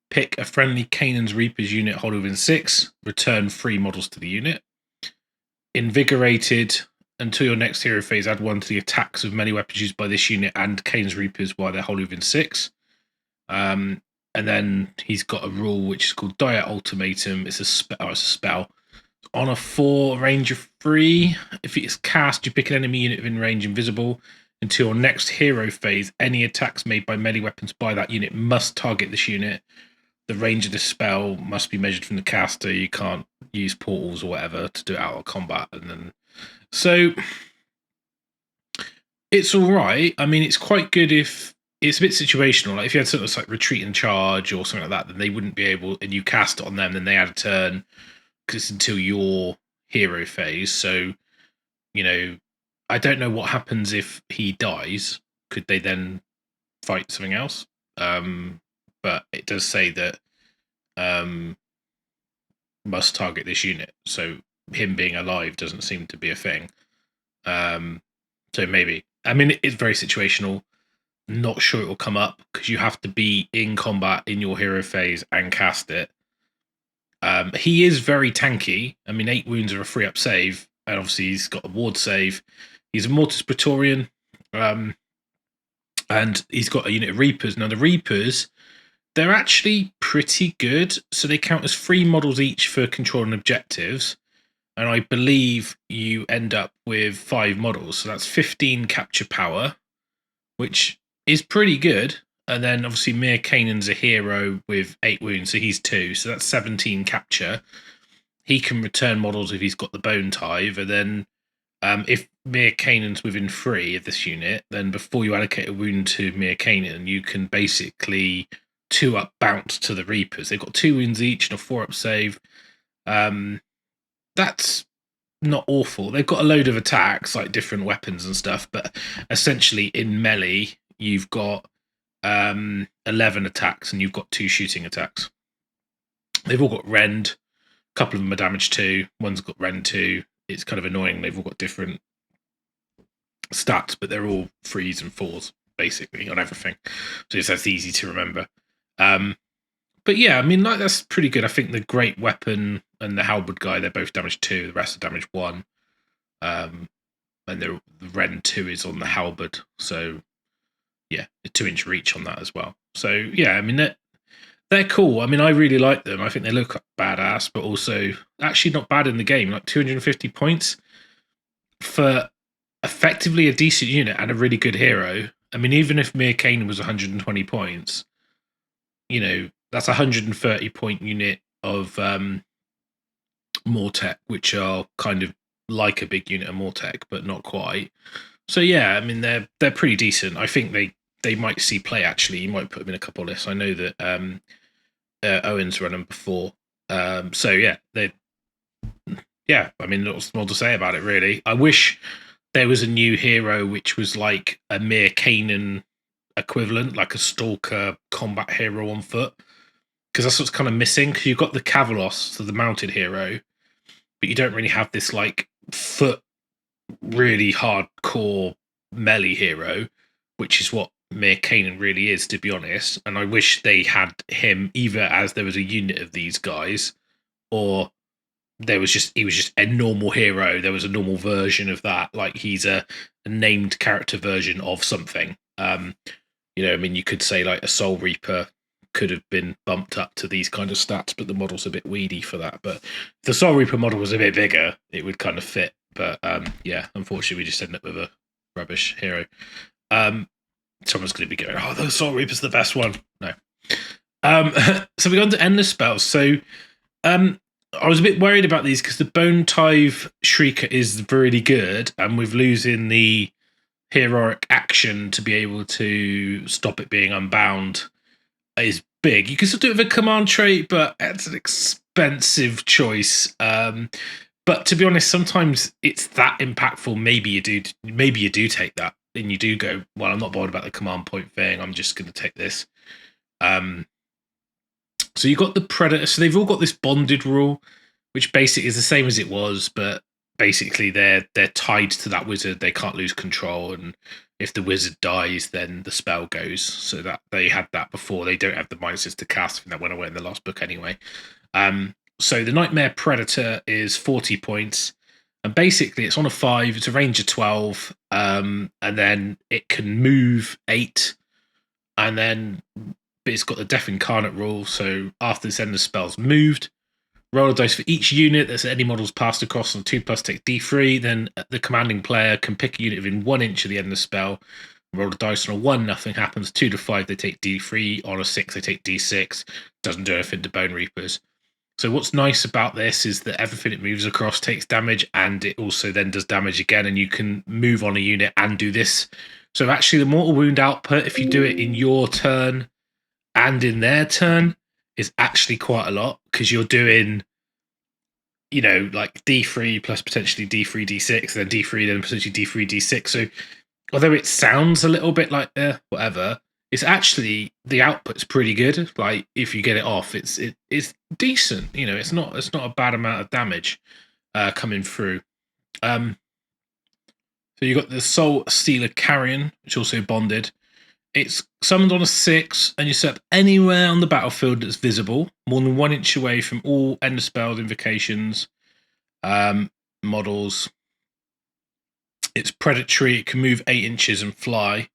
Pick a friendly Kanan's Reapers unit holding within 6. Return 3 models to the unit. Invigorated. Until your next hero phase, add 1 to the attacks of melee weapons used by this unit and Kanan's Reapers while they're holding within 6. And then he's got a rule which is called Dire Ultimatum. It's a spell. On a 4 range of 3, if it's cast, you pick an enemy unit within range invisible. Until your next hero phase, any attacks made by melee weapons by that unit must target this unit. The range of the spell must be measured from the caster. You can't use portals or whatever to do it out of combat. And then, so it's all right. I mean, it's quite good if it's a bit situational. Like if you had something like retreat and charge or something like that, then they wouldn't be able, and you cast it on them, then they had a turn because it's until your hero phase. So, I don't know what happens if he dies. Could they then fight something else? But it does say that must target this unit. So him being alive doesn't seem to be a thing. So maybe. I mean, it's very situational. Not sure it will come up because you have to be in combat in your hero phase and cast it. He is very tanky. I mean, 8 wounds are a 3-up save. And obviously he's got a ward save. He's a Mortis Praetorian. And he's got a unit of Reapers. Now the Reapers, they're actually pretty good. So they count as 3 models each for controlling objectives. And I believe you end up with 5 models. So that's 15 capture power, which is pretty good. And then obviously Mir Kanan's a hero with 8 wounds, so he's 2. So that's 17 capture. He can return models if he's got the Bone Tithe. And then if Mir Kanan's within 3 of this unit, then before you allocate a wound to Mir Kanan, you can basically 2-up bounce to the Reapers. They've got 2 wounds each and a 4-up save. That's not awful. They've got a load of attacks, like different weapons and stuff, but essentially in melee, you've got 11 attacks and you've got 2 shooting attacks. They've all got Rend. A couple of them are damage 2. One's got Rend 2. It's kind of annoying. They've all got different stats, but they're all 3s and 4s, basically, on everything. So that's easy to remember. But yeah, I mean, like that's pretty good. I think the Great Weapon and the Halberd guy, they're both damage 2. The rest are damage 1. And the Rend 2 is on the Halberd. So yeah, a 2-inch reach on that as well. So yeah, I mean, they're cool. I mean, I really like them. I think they look badass, but also actually not bad in the game. Like 250 points for effectively a decent unit and a really good hero. I mean, even if Mir Kanan was 120 points, that's a 130 point unit of Mortec, which are kind of like a big unit of Mortec, but not quite. So yeah, I mean, they're pretty decent. I think they might see play, actually. You might put them in a couple of lists. I know that Owen's run them before. So yeah, I mean, not more to say about it, really. I wish there was a new hero which was like a Mir Kanan equivalent, like a stalker combat hero on foot. because that's what's kind of missing. Because you've got the Cavalos, so the mounted hero, but you don't really have this like foot really hardcore melee hero, which is what Mir Kanan really is, to be honest. And I wish they had him either as there was a unit of these guys, or he was just a normal hero. There was a normal version of that, like he's a named character version of something. You know, I mean, you could say like a Soul Reaper could have been bumped up to these kind of stats, but the model's a bit weedy for that. But if the Soul Reaper model was a bit bigger, it would kind of fit. But yeah, unfortunately, we just ended up with a rubbish hero. Someone's going to be going, "Oh, the Soul Reaper's the best one." No. So we got into endless spells. So I was a bit worried about these because the Bone Tithe Shrieker is really good, and with losing the heroic action to be able to stop it being unbound is big. You can still do it with a command trait, but it's an expensive choice. But to be honest, sometimes it's that impactful. Maybe you do take that, and you do go, well, I'm not bothered about the command point thing. I'm just going to take this. So you got the Predator. So they've all got this bonded rule, which basically is the same as it was, but basically they're tied to that wizard. They can't lose control, and if the wizard dies, then the spell goes. So that they had that before. They don't have the minuses to cast. I think that went away in the last book anyway. So the Nightmare Predator is 40 points, and basically it's on a 5. It's a range of 12, and then it can move 8, and then but it's got the Death Incarnate rule. So after this end of spells moved, roll a dice for each unit that's any models passed across on 2+ take D3. Then the commanding player can pick a unit within 1 inch of the end of the spell. Roll a dice on a 1, nothing happens. 2 to 5, they take D3. On a 6, they take D6. Doesn't do anything to Bone Reapers. So what's nice about this is that everything it moves across takes damage, and it also then does damage again, and you can move on a unit and do this. So actually the mortal wound output, if you do it in your turn and in their turn, is actually quite a lot, because you're doing, you know, like D3 plus potentially D3, D6, then D3, then potentially D3, D6. So although it sounds a little bit like whatever, it's actually, the output's pretty good. Like if you get it off, it's decent. You know, it's not a bad amount of damage coming through. So you got the Soul Stealer Carrion, which also bonded. It's summoned on a 6, and you set up anywhere on the battlefield that's visible, more than 1 inch away from all end of spell invocations, models. It's predatory. It can move 8 inches and fly.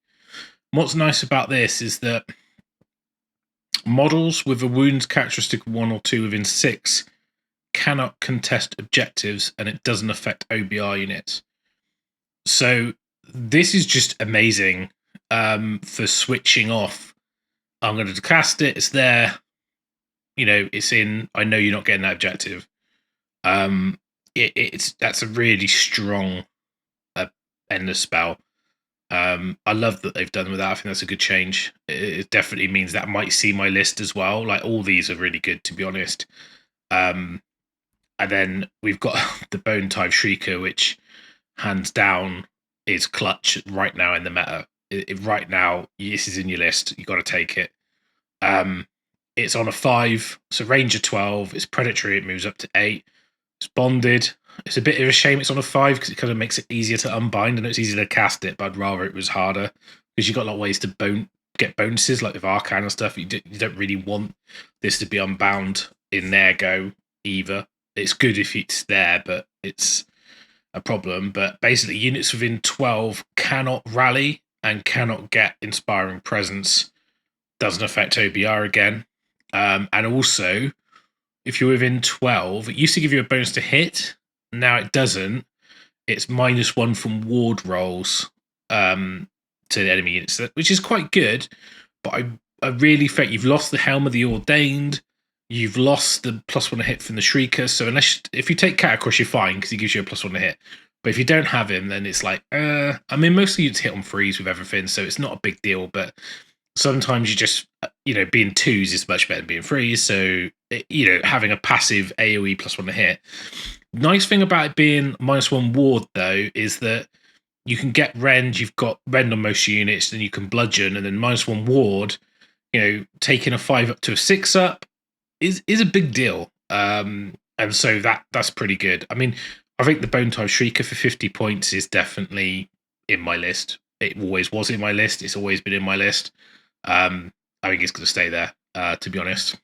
What's nice about this is that models with a wounds characteristic 1 or 2 within 6 cannot contest objectives, and it doesn't affect OBR units. So this is just amazing for switching off. I'm going to cast it. It's there. You know, it's in. I know you're not getting that objective. That's a really strong endless spell. I love that they've done with that. I think that's a good change. It definitely means that might see my list as well. Like all these are really good, to be honest. And then we've got the Bone Tithe Shrieker, which hands down is clutch right now in the meta. Right now, this is in your list. You got to take it. It's on a 5, so range of 12. It's predatory. It moves up to 8. It's bonded. It's a bit of a shame it's on a 5 because it kind of makes it easier to unbind, and it's easier to cast it, but I'd rather it was harder because you've got a lot of ways to get bonuses, like with Arcane and stuff. You don't really want this to be unbound in their go either. It's good if it's there, but it's a problem. But basically, units within 12 cannot rally and cannot get Inspiring Presence. Doesn't affect OBR again. And also, if you're within 12, it used to give you a bonus to hit. Now it doesn't. It's -1 from ward rolls to the enemy units, which is quite good. But I really think you've lost the Helm of the Ordained. You've lost the +1 to hit from the Shrieker. So if you take Catacross, you're fine because he gives you a +1 to hit. But if you don't have him, then it's like, I mean, mostly you'd hit on freeze with everything, so it's not a big deal. But sometimes you just, being 2s is much better than being 3s. So, having a passive AoE +1 to hit. Nice thing about it being -1 ward, though, is that you can get rend. You've got rend on most units, then you can bludgeon, and then -1 ward, taking a 5 up to a 6 up is a big deal. And so that's pretty good. I mean, I think the Bonereapers Shrieker for 50 points is definitely in my list. It always was in my list. It's always been in my list. I think it's going to stay there, to be honest.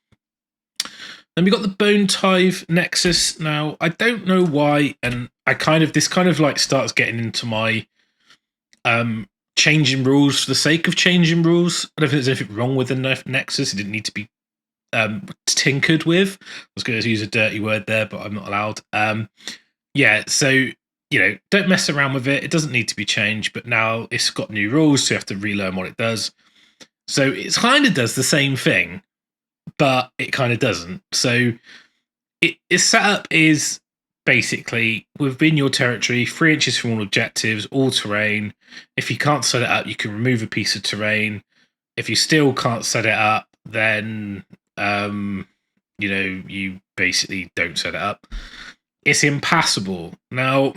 Then we got the Bonereapers Nexus. Now, I don't know why, and this kind of like starts getting into my changing rules for the sake of changing rules. I don't think there's anything wrong with the Nexus. It didn't need to be tinkered with. I was going to use a dirty word there, but I'm not allowed. Yeah, so don't mess around with it. It doesn't need to be changed, but now it's got new rules, so you have to relearn what it does. So it kind of does the same thing, but it kind of doesn't. So its setup is basically within your territory, 3 inches from all objectives, all terrain. If you can't set it up, you can remove a piece of terrain. If you still can't set it up, then you basically don't set it up. It's impassable. Now,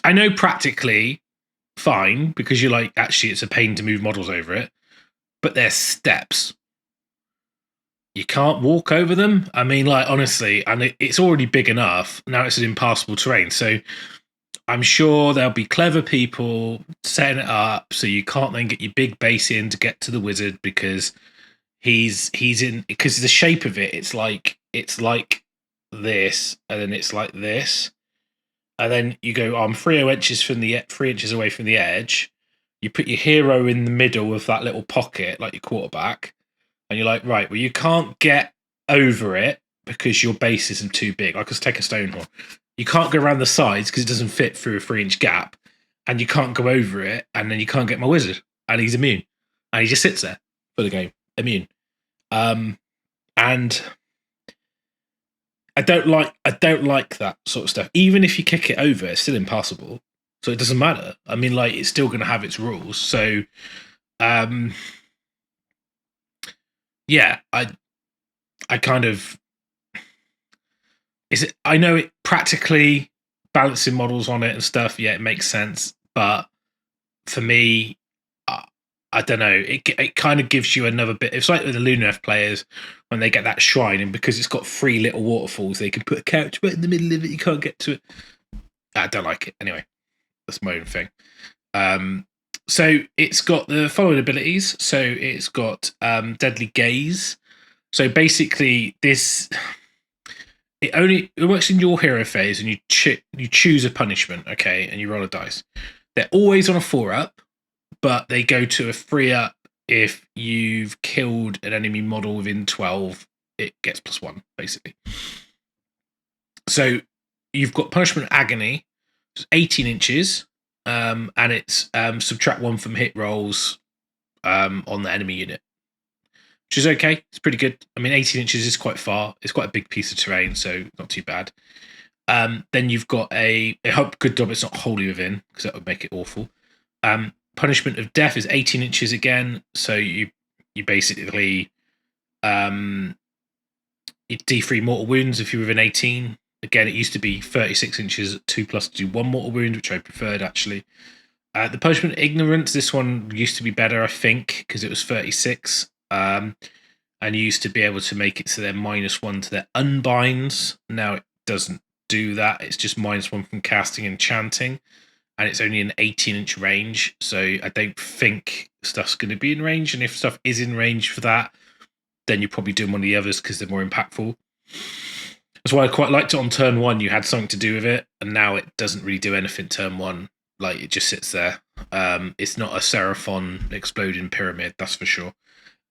I know practically fine, because you're like, actually, it's a pain to move models over it, but there's steps. You can't walk over them. I mean, like, honestly, and it's already big enough. Now it's an impassable terrain. So I'm sure there'll be clever people setting it up so you can't then get your big base in to get to the wizard, because he's in, because the shape of it, it's like this, and then it's like this, and then you go, I'm 3 inches away from the edge. You put your hero in the middle of that little pocket, like your quarterback, and you're like, right, well, you can't get over it because your base isn't too big. Like, let's take a stone horn. You can't go around the sides because it doesn't fit through a 3-inch gap, and you can't go over it, and then you can't get my wizard, and he's immune, and he just sits there for the game, immune. And I don't like that sort of stuff. Even if you kick it over, it's still impassable, so it doesn't matter. I mean, like, it's still going to have its rules. So, yeah, I kind of I know it practically balancing models on it and stuff. Yeah, it makes sense, but for me, I don't know. It kind of gives you another bit. It's like with the Indepth players when they get that shrine, and because it's got 3 little waterfalls, they can put a character right in the middle of it. You can't get to it. I don't like it. Anyway, that's my own thing. So it's got the following abilities. So it's got Deadly Gaze. So basically, it works in your hero phase, and you choose a punishment, okay, and you roll a dice. They're always on a 4-up. But they go to a 3-up if you've killed an enemy model within 12. It gets +1, basically. So you've got Punishment Agony, which is 18 inches, and it's subtract 1 from hit rolls on the enemy unit, which is okay. It's pretty good. I mean, 18 inches is quite far. It's quite a big piece of terrain, so not too bad. Then you've got I hope good job it's not wholly within, because that would make it awful. Punishment of Death is 18 inches again, so you basically you D3 mortal wounds if you're within 18. Again, it used to be 36 inches, 2+ to do 1 mortal wound, which I preferred, actually. The Punishment of Ignorance, this one used to be better, I think, because it was 36. And you used to be able to make it so they're -1 to their unbinds. Now it doesn't do that. It's just -1 from casting and chanting. And it's only an 18-inch range, so I don't think stuff's going to be in range. And if stuff is in range for that, then you're probably doing one of the others because they're more impactful. That's why I quite liked it on turn 1. You had something to do with it, and now it doesn't really do anything turn 1. Like, it just sits there. It's not a Seraphon exploding pyramid, that's for sure.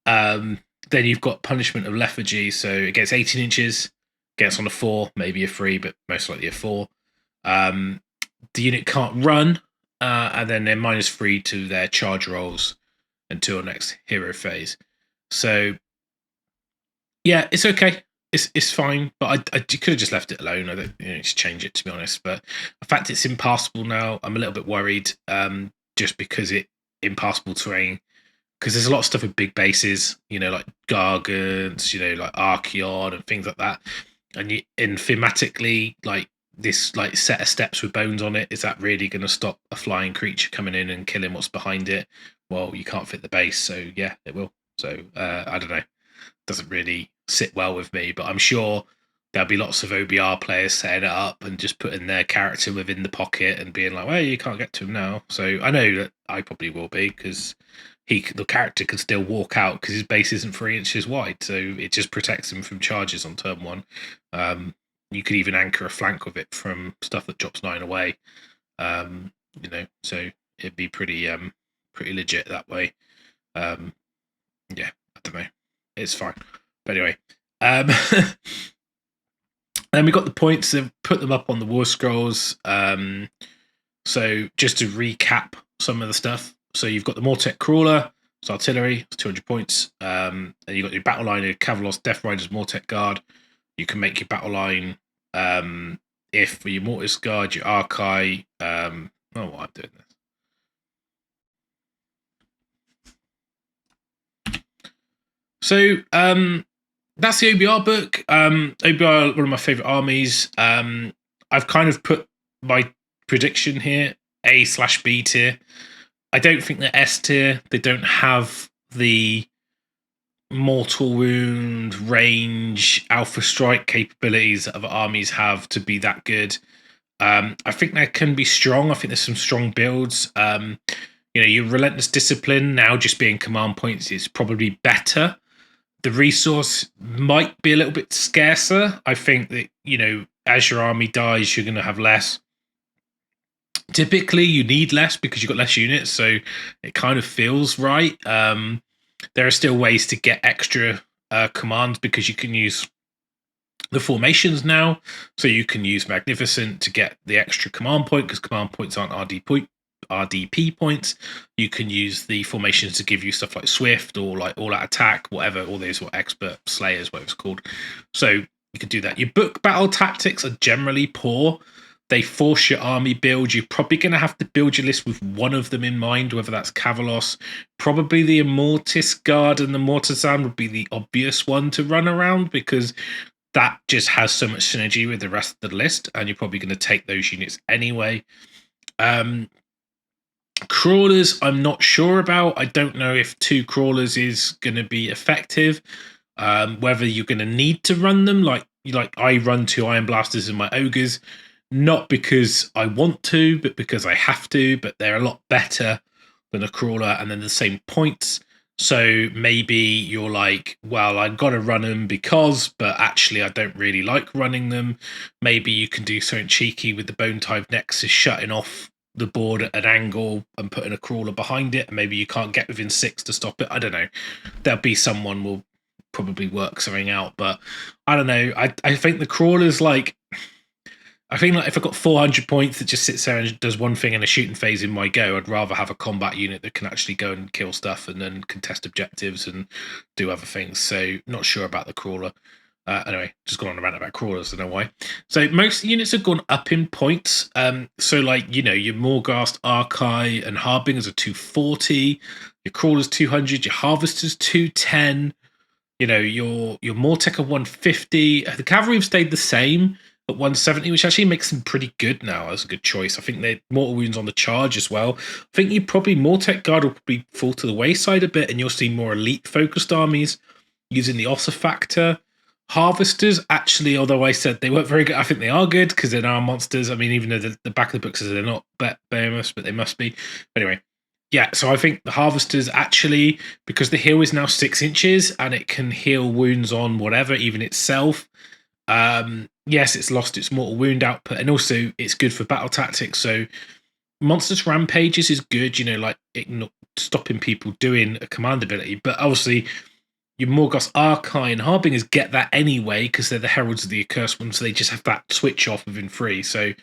Then you've got Punishment of Lethargy, so it gets 18 inches, gets on a 4, maybe a 3, but most likely a 4. The unit can't run, and then they're -3 to their charge rolls until next hero phase. So, yeah, it's okay. It's fine, but I could have just left it alone. I don't need to change it, to be honest. But the fact it's impassable now, I'm a little bit worried, just because impassable terrain. Because there's a lot of stuff with big bases, like Gargants, like Archeon and things like that. And thematically, like, this set of steps with bones on it, is that really going to stop a flying creature coming in and killing what's behind it well, you can't fit the base, so yeah, it will. So I don't know. Doesn't really sit well with me, but I'm sure there'll be lots of OBR players setting it up and just putting their character within the pocket and being like, well, you can't get to him now. So I know that I probably will be, because the character can still walk out because his base isn't 3 inches wide, so it just protects him from charges on turn 1. You could even anchor a flank with it from stuff that drops 9 away. You know, so it'd be pretty legit that way. Yeah, I don't know. It's fine. But anyway, then we got the points and put them up on the war scrolls. So just to recap some of the stuff. So you've got the Mortek Crawler, it's artillery, it's 200 points. And you've got your battle line of Cavalos, Death Riders, Mortek Guard. You can make your battle line if for your Mortis Guard, your Archai. Oh, what I'm doing this. So that's the OBR book. OBR, one of my favorite armies. I've kind of put my prediction here, A/B tier. I don't think they're S tier. They don't have the mortal wound, range, alpha strike capabilities that other armies have to be that good. I think they can be strong. I think there's some strong builds. You know, your relentless discipline now just being command points is probably better. The resource might be a little bit scarcer. I think that, you know, as your army dies, you're going to have less. Typically, you need less because you've got less units, so it kind of feels right. There are still ways to get extra commands because you can use the formations now. So you can use Magnificent to get the extra command point because command points aren't RDP points. You can use the formations to give you stuff like Swift or like All Out Attack, whatever, all those, or Expert Slayers, whatever it's called. So you can do that. Your book battle tactics are generally poor. They force your army build. You're probably going to have to build your list with one of them in mind, whether that's Cavalos. Probably the Immortis Guard and the Mortisan would be the obvious one to run around because that just has so much synergy with the rest of the list, and you're probably going to take those units anyway. Crawlers, I'm not sure about. I don't know if 2 crawlers is going to be effective. Whether you're going to need to run them, like I run 2 Iron Blasters in my Ogres, not because I want to, but because I have to. But they're a lot better than a crawler, and then the same points. So maybe you're like, well, I've got to run them because, but actually I don't really like running them. Maybe you can do something cheeky with the Bone Tithe Nexus, shutting off the board at an angle and putting a crawler behind it. And maybe you can't get within 6 to stop it. I don't know. There'll be someone will probably work something out, but I don't know. I think the crawler's like, I think like if I've got 400 points that just sits there and does one thing in a shooting phase in my go, I'd rather have a combat unit that can actually go and kill stuff and then contest objectives and do other things. So not sure about the crawler. Anyway, just gone on a rant about crawlers, I don't know why. So most units have gone up in points. So like, you know, your Morghast, Archai and Harbingers are 240, your Crawlers 200, your Harvesters 210, you know, your Mortek are 150. The Cavalry have stayed the same at 170, which actually makes them pretty good now as a good choice. I think they're mortal wounds on the charge as well. I think you probably Mortek Guard will probably fall to the wayside a bit, and you'll see more elite focused armies using the Ossa factor. Harvesters, actually, although I said they weren't very good, I think they are good because they're now monsters. I mean, even though the back of the book says they're not behemoths, but they must be. But anyway, yeah, so I think the Harvesters actually, because the heal is now 6 inches and it can heal wounds on whatever, even itself. Yes, it's lost its mortal wound output, and also it's good for battle tactics. So Monstrous Rampages is good, you know, like stopping people doing a command ability. But obviously, your Morghast, Archai, and Harbingers get that anyway because they're the Heralds of the Accursed One, so they just have that switch off within 3. So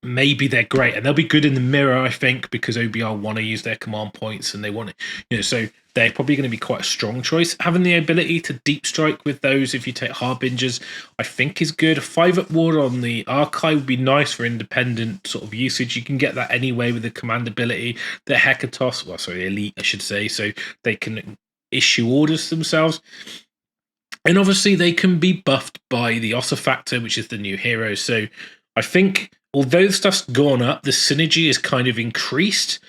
maybe they're great, and they'll be good in the mirror, I think, because OBR want to use their command points and they want it, you know, so they're probably going to be quite a strong choice. Having the ability to deep strike with those, if you take Harbingers, I think is good. A 5-up ward on the Archai would be nice for independent sort of usage. You can get that anyway with the command ability. The Hecatos, well, sorry, elite, I should say, so they can issue orders themselves. And obviously they can be buffed by the Ossa factor, which is the new hero. So I think although the stuff's gone up, the synergy is kind of increased.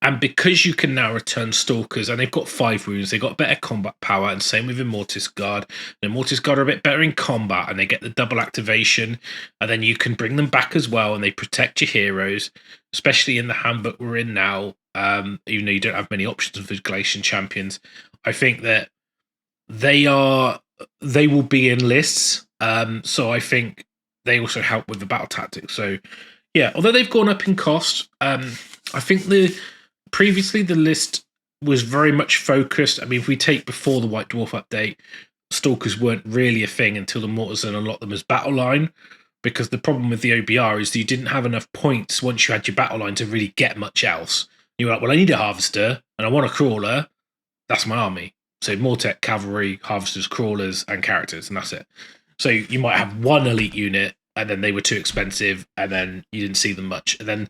And because you can now return Stalkers, and they've got 5 wounds, they've got better combat power, and same with Immortis Guard. The Immortis Guard are a bit better in combat, and they get the double activation, and then you can bring them back as well, and they protect your heroes, especially in the handbook we're in now. Even though you don't have many options for Galatian champions, I think that they will be in lists. So I think they also help with the battle tactics. So yeah, although they've gone up in cost, I think previously the list was very much focused. I mean, if we take before the White Dwarf update, Stalkers weren't really a thing until the Mortisan unlocked them as battle line, because the problem with the OBR is that you didn't have enough points once you had your battle line to really get much else. You were like, well, I need a Harvester and I want a Crawler. That's my army. So Mortek, Cavalry, Harvesters, Crawlers, and Characters, and that's it. So you might have one elite unit, and then they were too expensive, and then you didn't see them much. And then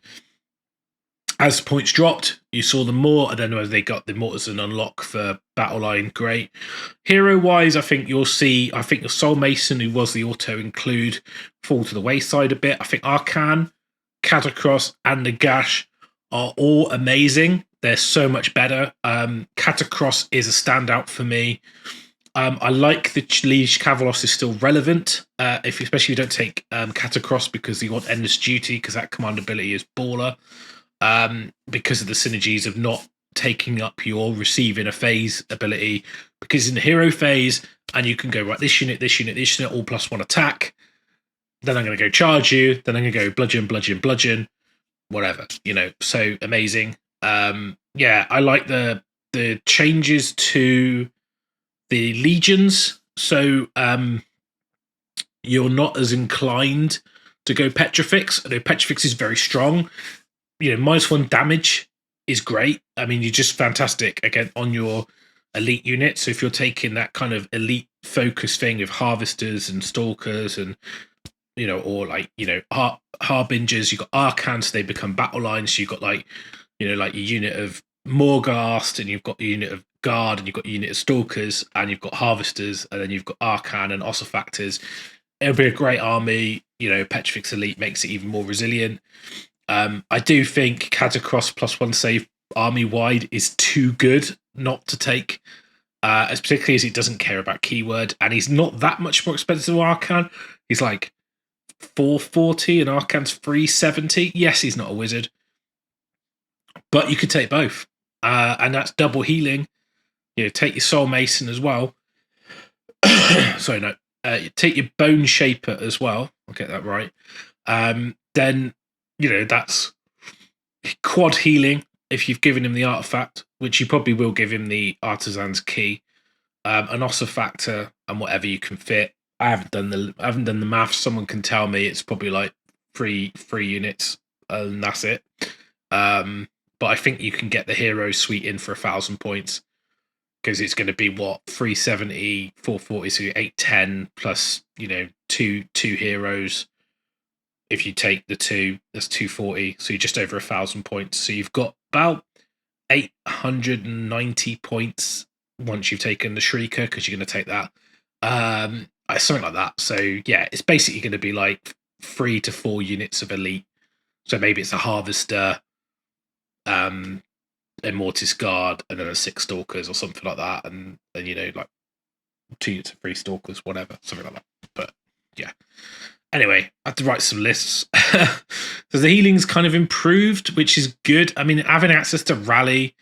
as points dropped, you saw them more, and then as they got the Mortisan unlock for battle line, great. Hero-wise, I think your Soul Mason, who was the auto-include, fall to the wayside a bit. I think Arcan, Catacross, and Nagash are all amazing. They're so much better. Catacross is a standout for me. I like the Liege Cavalos is still relevant, especially if you don't take Catacross, because you want Endless Duty, because that command ability is baller. Because of the synergies of not taking up your receiving a phase ability, because in the hero phase, and you can go, right, this unit, all +1 attack, then I'm going to go charge you, then I'm going to go bludgeon, whatever, so amazing. Yeah, I like the changes to the legions, so you're not as inclined to go Petrifix. I know Petrifix is very strong. -1 damage is great. I mean, you're just fantastic again on your elite unit. So if you're taking that kind of elite focus thing of Harvesters and Stalkers and Harbingers, you've got Arcans, they become battle lines. So you've got like your unit of Morghast, and you've got your unit of Guard, and you've got your unit of Stalkers, and you've got Harvesters, and then you've got Arcan and Ossifactors. It'll be a great army. Petrifix Elite makes it even more resilient. I do think Catacross +1 save army wide is too good not to take, as particularly as he doesn't care about keyword, and he's not that much more expensive than Arcan. He's like 440 and Arcan's 370. Yes, he's not a wizard, but you could take both, and that's double healing. Take your Soul Mason as well. Sorry, no. Take your Bone Shaper as well. I'll get that right. Then that's quad healing if you've given him the artifact, which you probably will give him the Artisan's Key, an Ossifactor, and whatever you can fit. I haven't done the maths. Someone can tell me. It's probably like three units, and that's it. But I think you can get the hero suite in for 1,000 points, because it's going to be 370, 440, so 810 plus two heroes. If you take the 2, that's 240, so you're just over 1,000 points. So you've got about 890 points once you've taken the Shrieker, because you're going to take that, something like that. So yeah, it's basically going to be like 3 to 4 units of elite. So maybe it's a Harvester, Immortis Guard, and then a 6 Stalkers or something like that, and like 2 to 3 Stalkers, whatever, something like that. But yeah. Anyway, I have to write some lists. So the healing's kind of improved, which is good. I mean, having access to rally.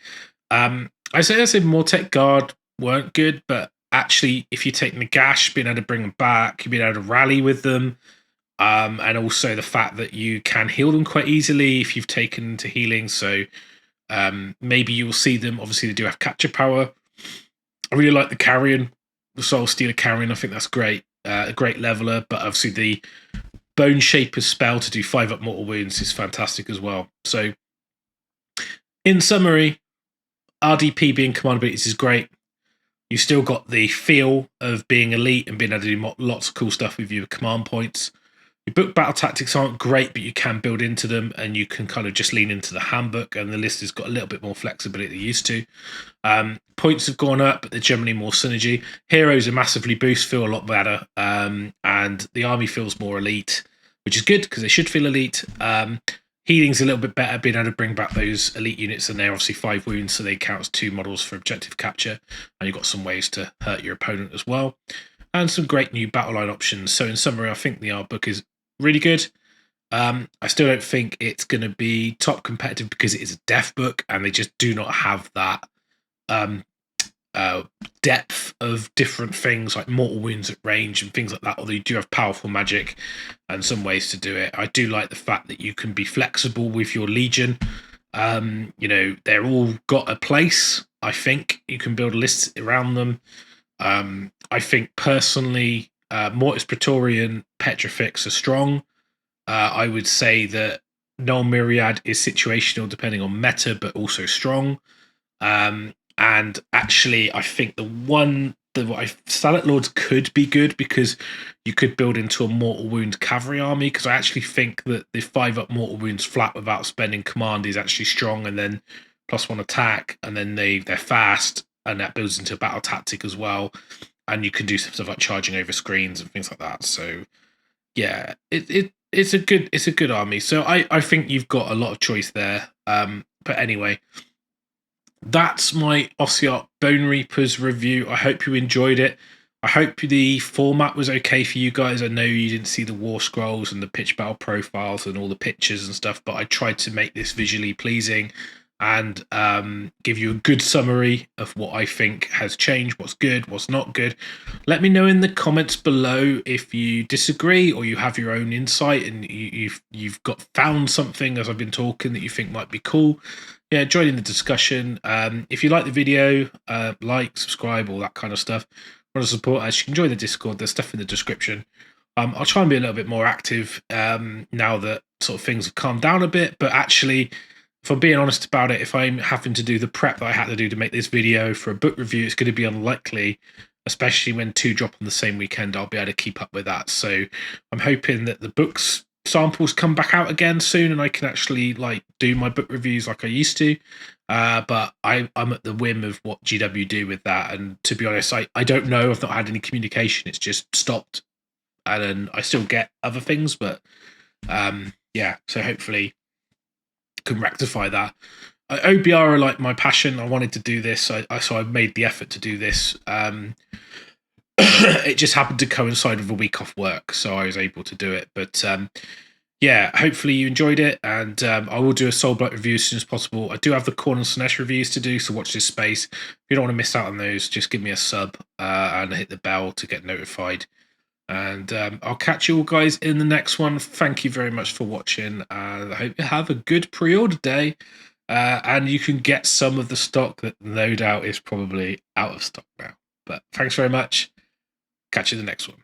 I said Mortek Guard weren't good, but actually, if you take Nagash, being able to bring them back, you've been able to rally with them. And also the fact that you can heal them quite easily if you've taken to healing. So maybe you will see them. Obviously, they do have capture power. I really like the Carrion, the Soul Stealer Carrion. I think that's great. A great leveler, but obviously the Bone Shaper's spell to do 5 up mortal wounds is fantastic as well. So, in summary, RDP being command abilities is great. You still got the feel of being elite and being able to do lots of cool stuff with your command points. Your book battle tactics aren't great, but you can build into them, and you can kind of just lean into the handbook, and the list has got a little bit more flexibility than it used to. Points have gone up, but they're generally more synergy. Heroes are massively boost, feel a lot better, and the army feels more elite, which is good because they should feel elite. Healing's a little bit better, being able to bring back those elite units, and they're obviously 5 wounds, so they count as 2 models for objective capture, and you've got some ways to hurt your opponent as well. And some great new battle line options. So in summary, I think the art book is really good. I still don't think it's going to be top competitive because it is a death book, and they just do not have that depth of different things like mortal wounds at range and things like that, although you do have powerful magic and some ways to do it. I do like the fact that you can be flexible with your legion. You know, they're all got a place. I think you can build lists around them. I think personally, Mortis Praetorian Petrifix are strong. I would say that Null Myriad is situational depending on meta, but also strong. And actually, I think the Salad Lords could be good because you could build into a Mortal Wound cavalry army, because I actually think that the 5-up Mortal Wounds flat without spending command is actually strong, and then +1 attack, and then they're fast, and that builds into a battle tactic as well. And you can do some stuff like charging over screens and things like that. So yeah, it's a good army. So I think you've got a lot of choice there. But anyway, that's my Ossiarch Bonereapers review. I hope you enjoyed it. I hope the format was okay for you guys. I know you didn't see the war scrolls and the pitch battle profiles and all the pictures and stuff, but I tried to make this visually pleasing and give you a good summary of what I think has changed, what's good, what's not good. Let me know in the comments below if you disagree or you have your own insight and you've found something as I've been talking that you think might be cool. Yeah, join in the discussion. If you like the video, like, subscribe, all that kind of stuff. Want to support us, you can join the Discord. There's stuff in the description. I'll try and be a little bit more active now that sort of things have calmed down a bit, but actually, if I'm being honest about it, if I'm having to do the prep that I had to do to make this video for a book review, it's going to be unlikely, especially when 2 drop on the same weekend. I'll be able to keep up with that. So I'm hoping that the books samples come back out again soon and I can actually like do my book reviews like I used to. But I'm at the whim of what GW do with that. And to be honest, I don't know. I've not had any communication. It's just stopped. And then I still get other things, but yeah, so hopefully can rectify that. OBR are like my passion. I wanted to do this, so I made the effort to do this. It just happened to coincide with a week off work, so I was able to do it. But yeah, hopefully you enjoyed it, and I will do a Soulblight review as soon as possible. I do have the Khorne and Slaanesh reviews to do, so watch this space. If you don't want to miss out on those, just give me a sub and hit the bell to get notified. And I'll catch you all guys in the next one. Thank you very much for watching. I hope you have a good pre-order day. And you can get some of the stock that no doubt is probably out of stock now. But thanks very much. Catch you in the next one.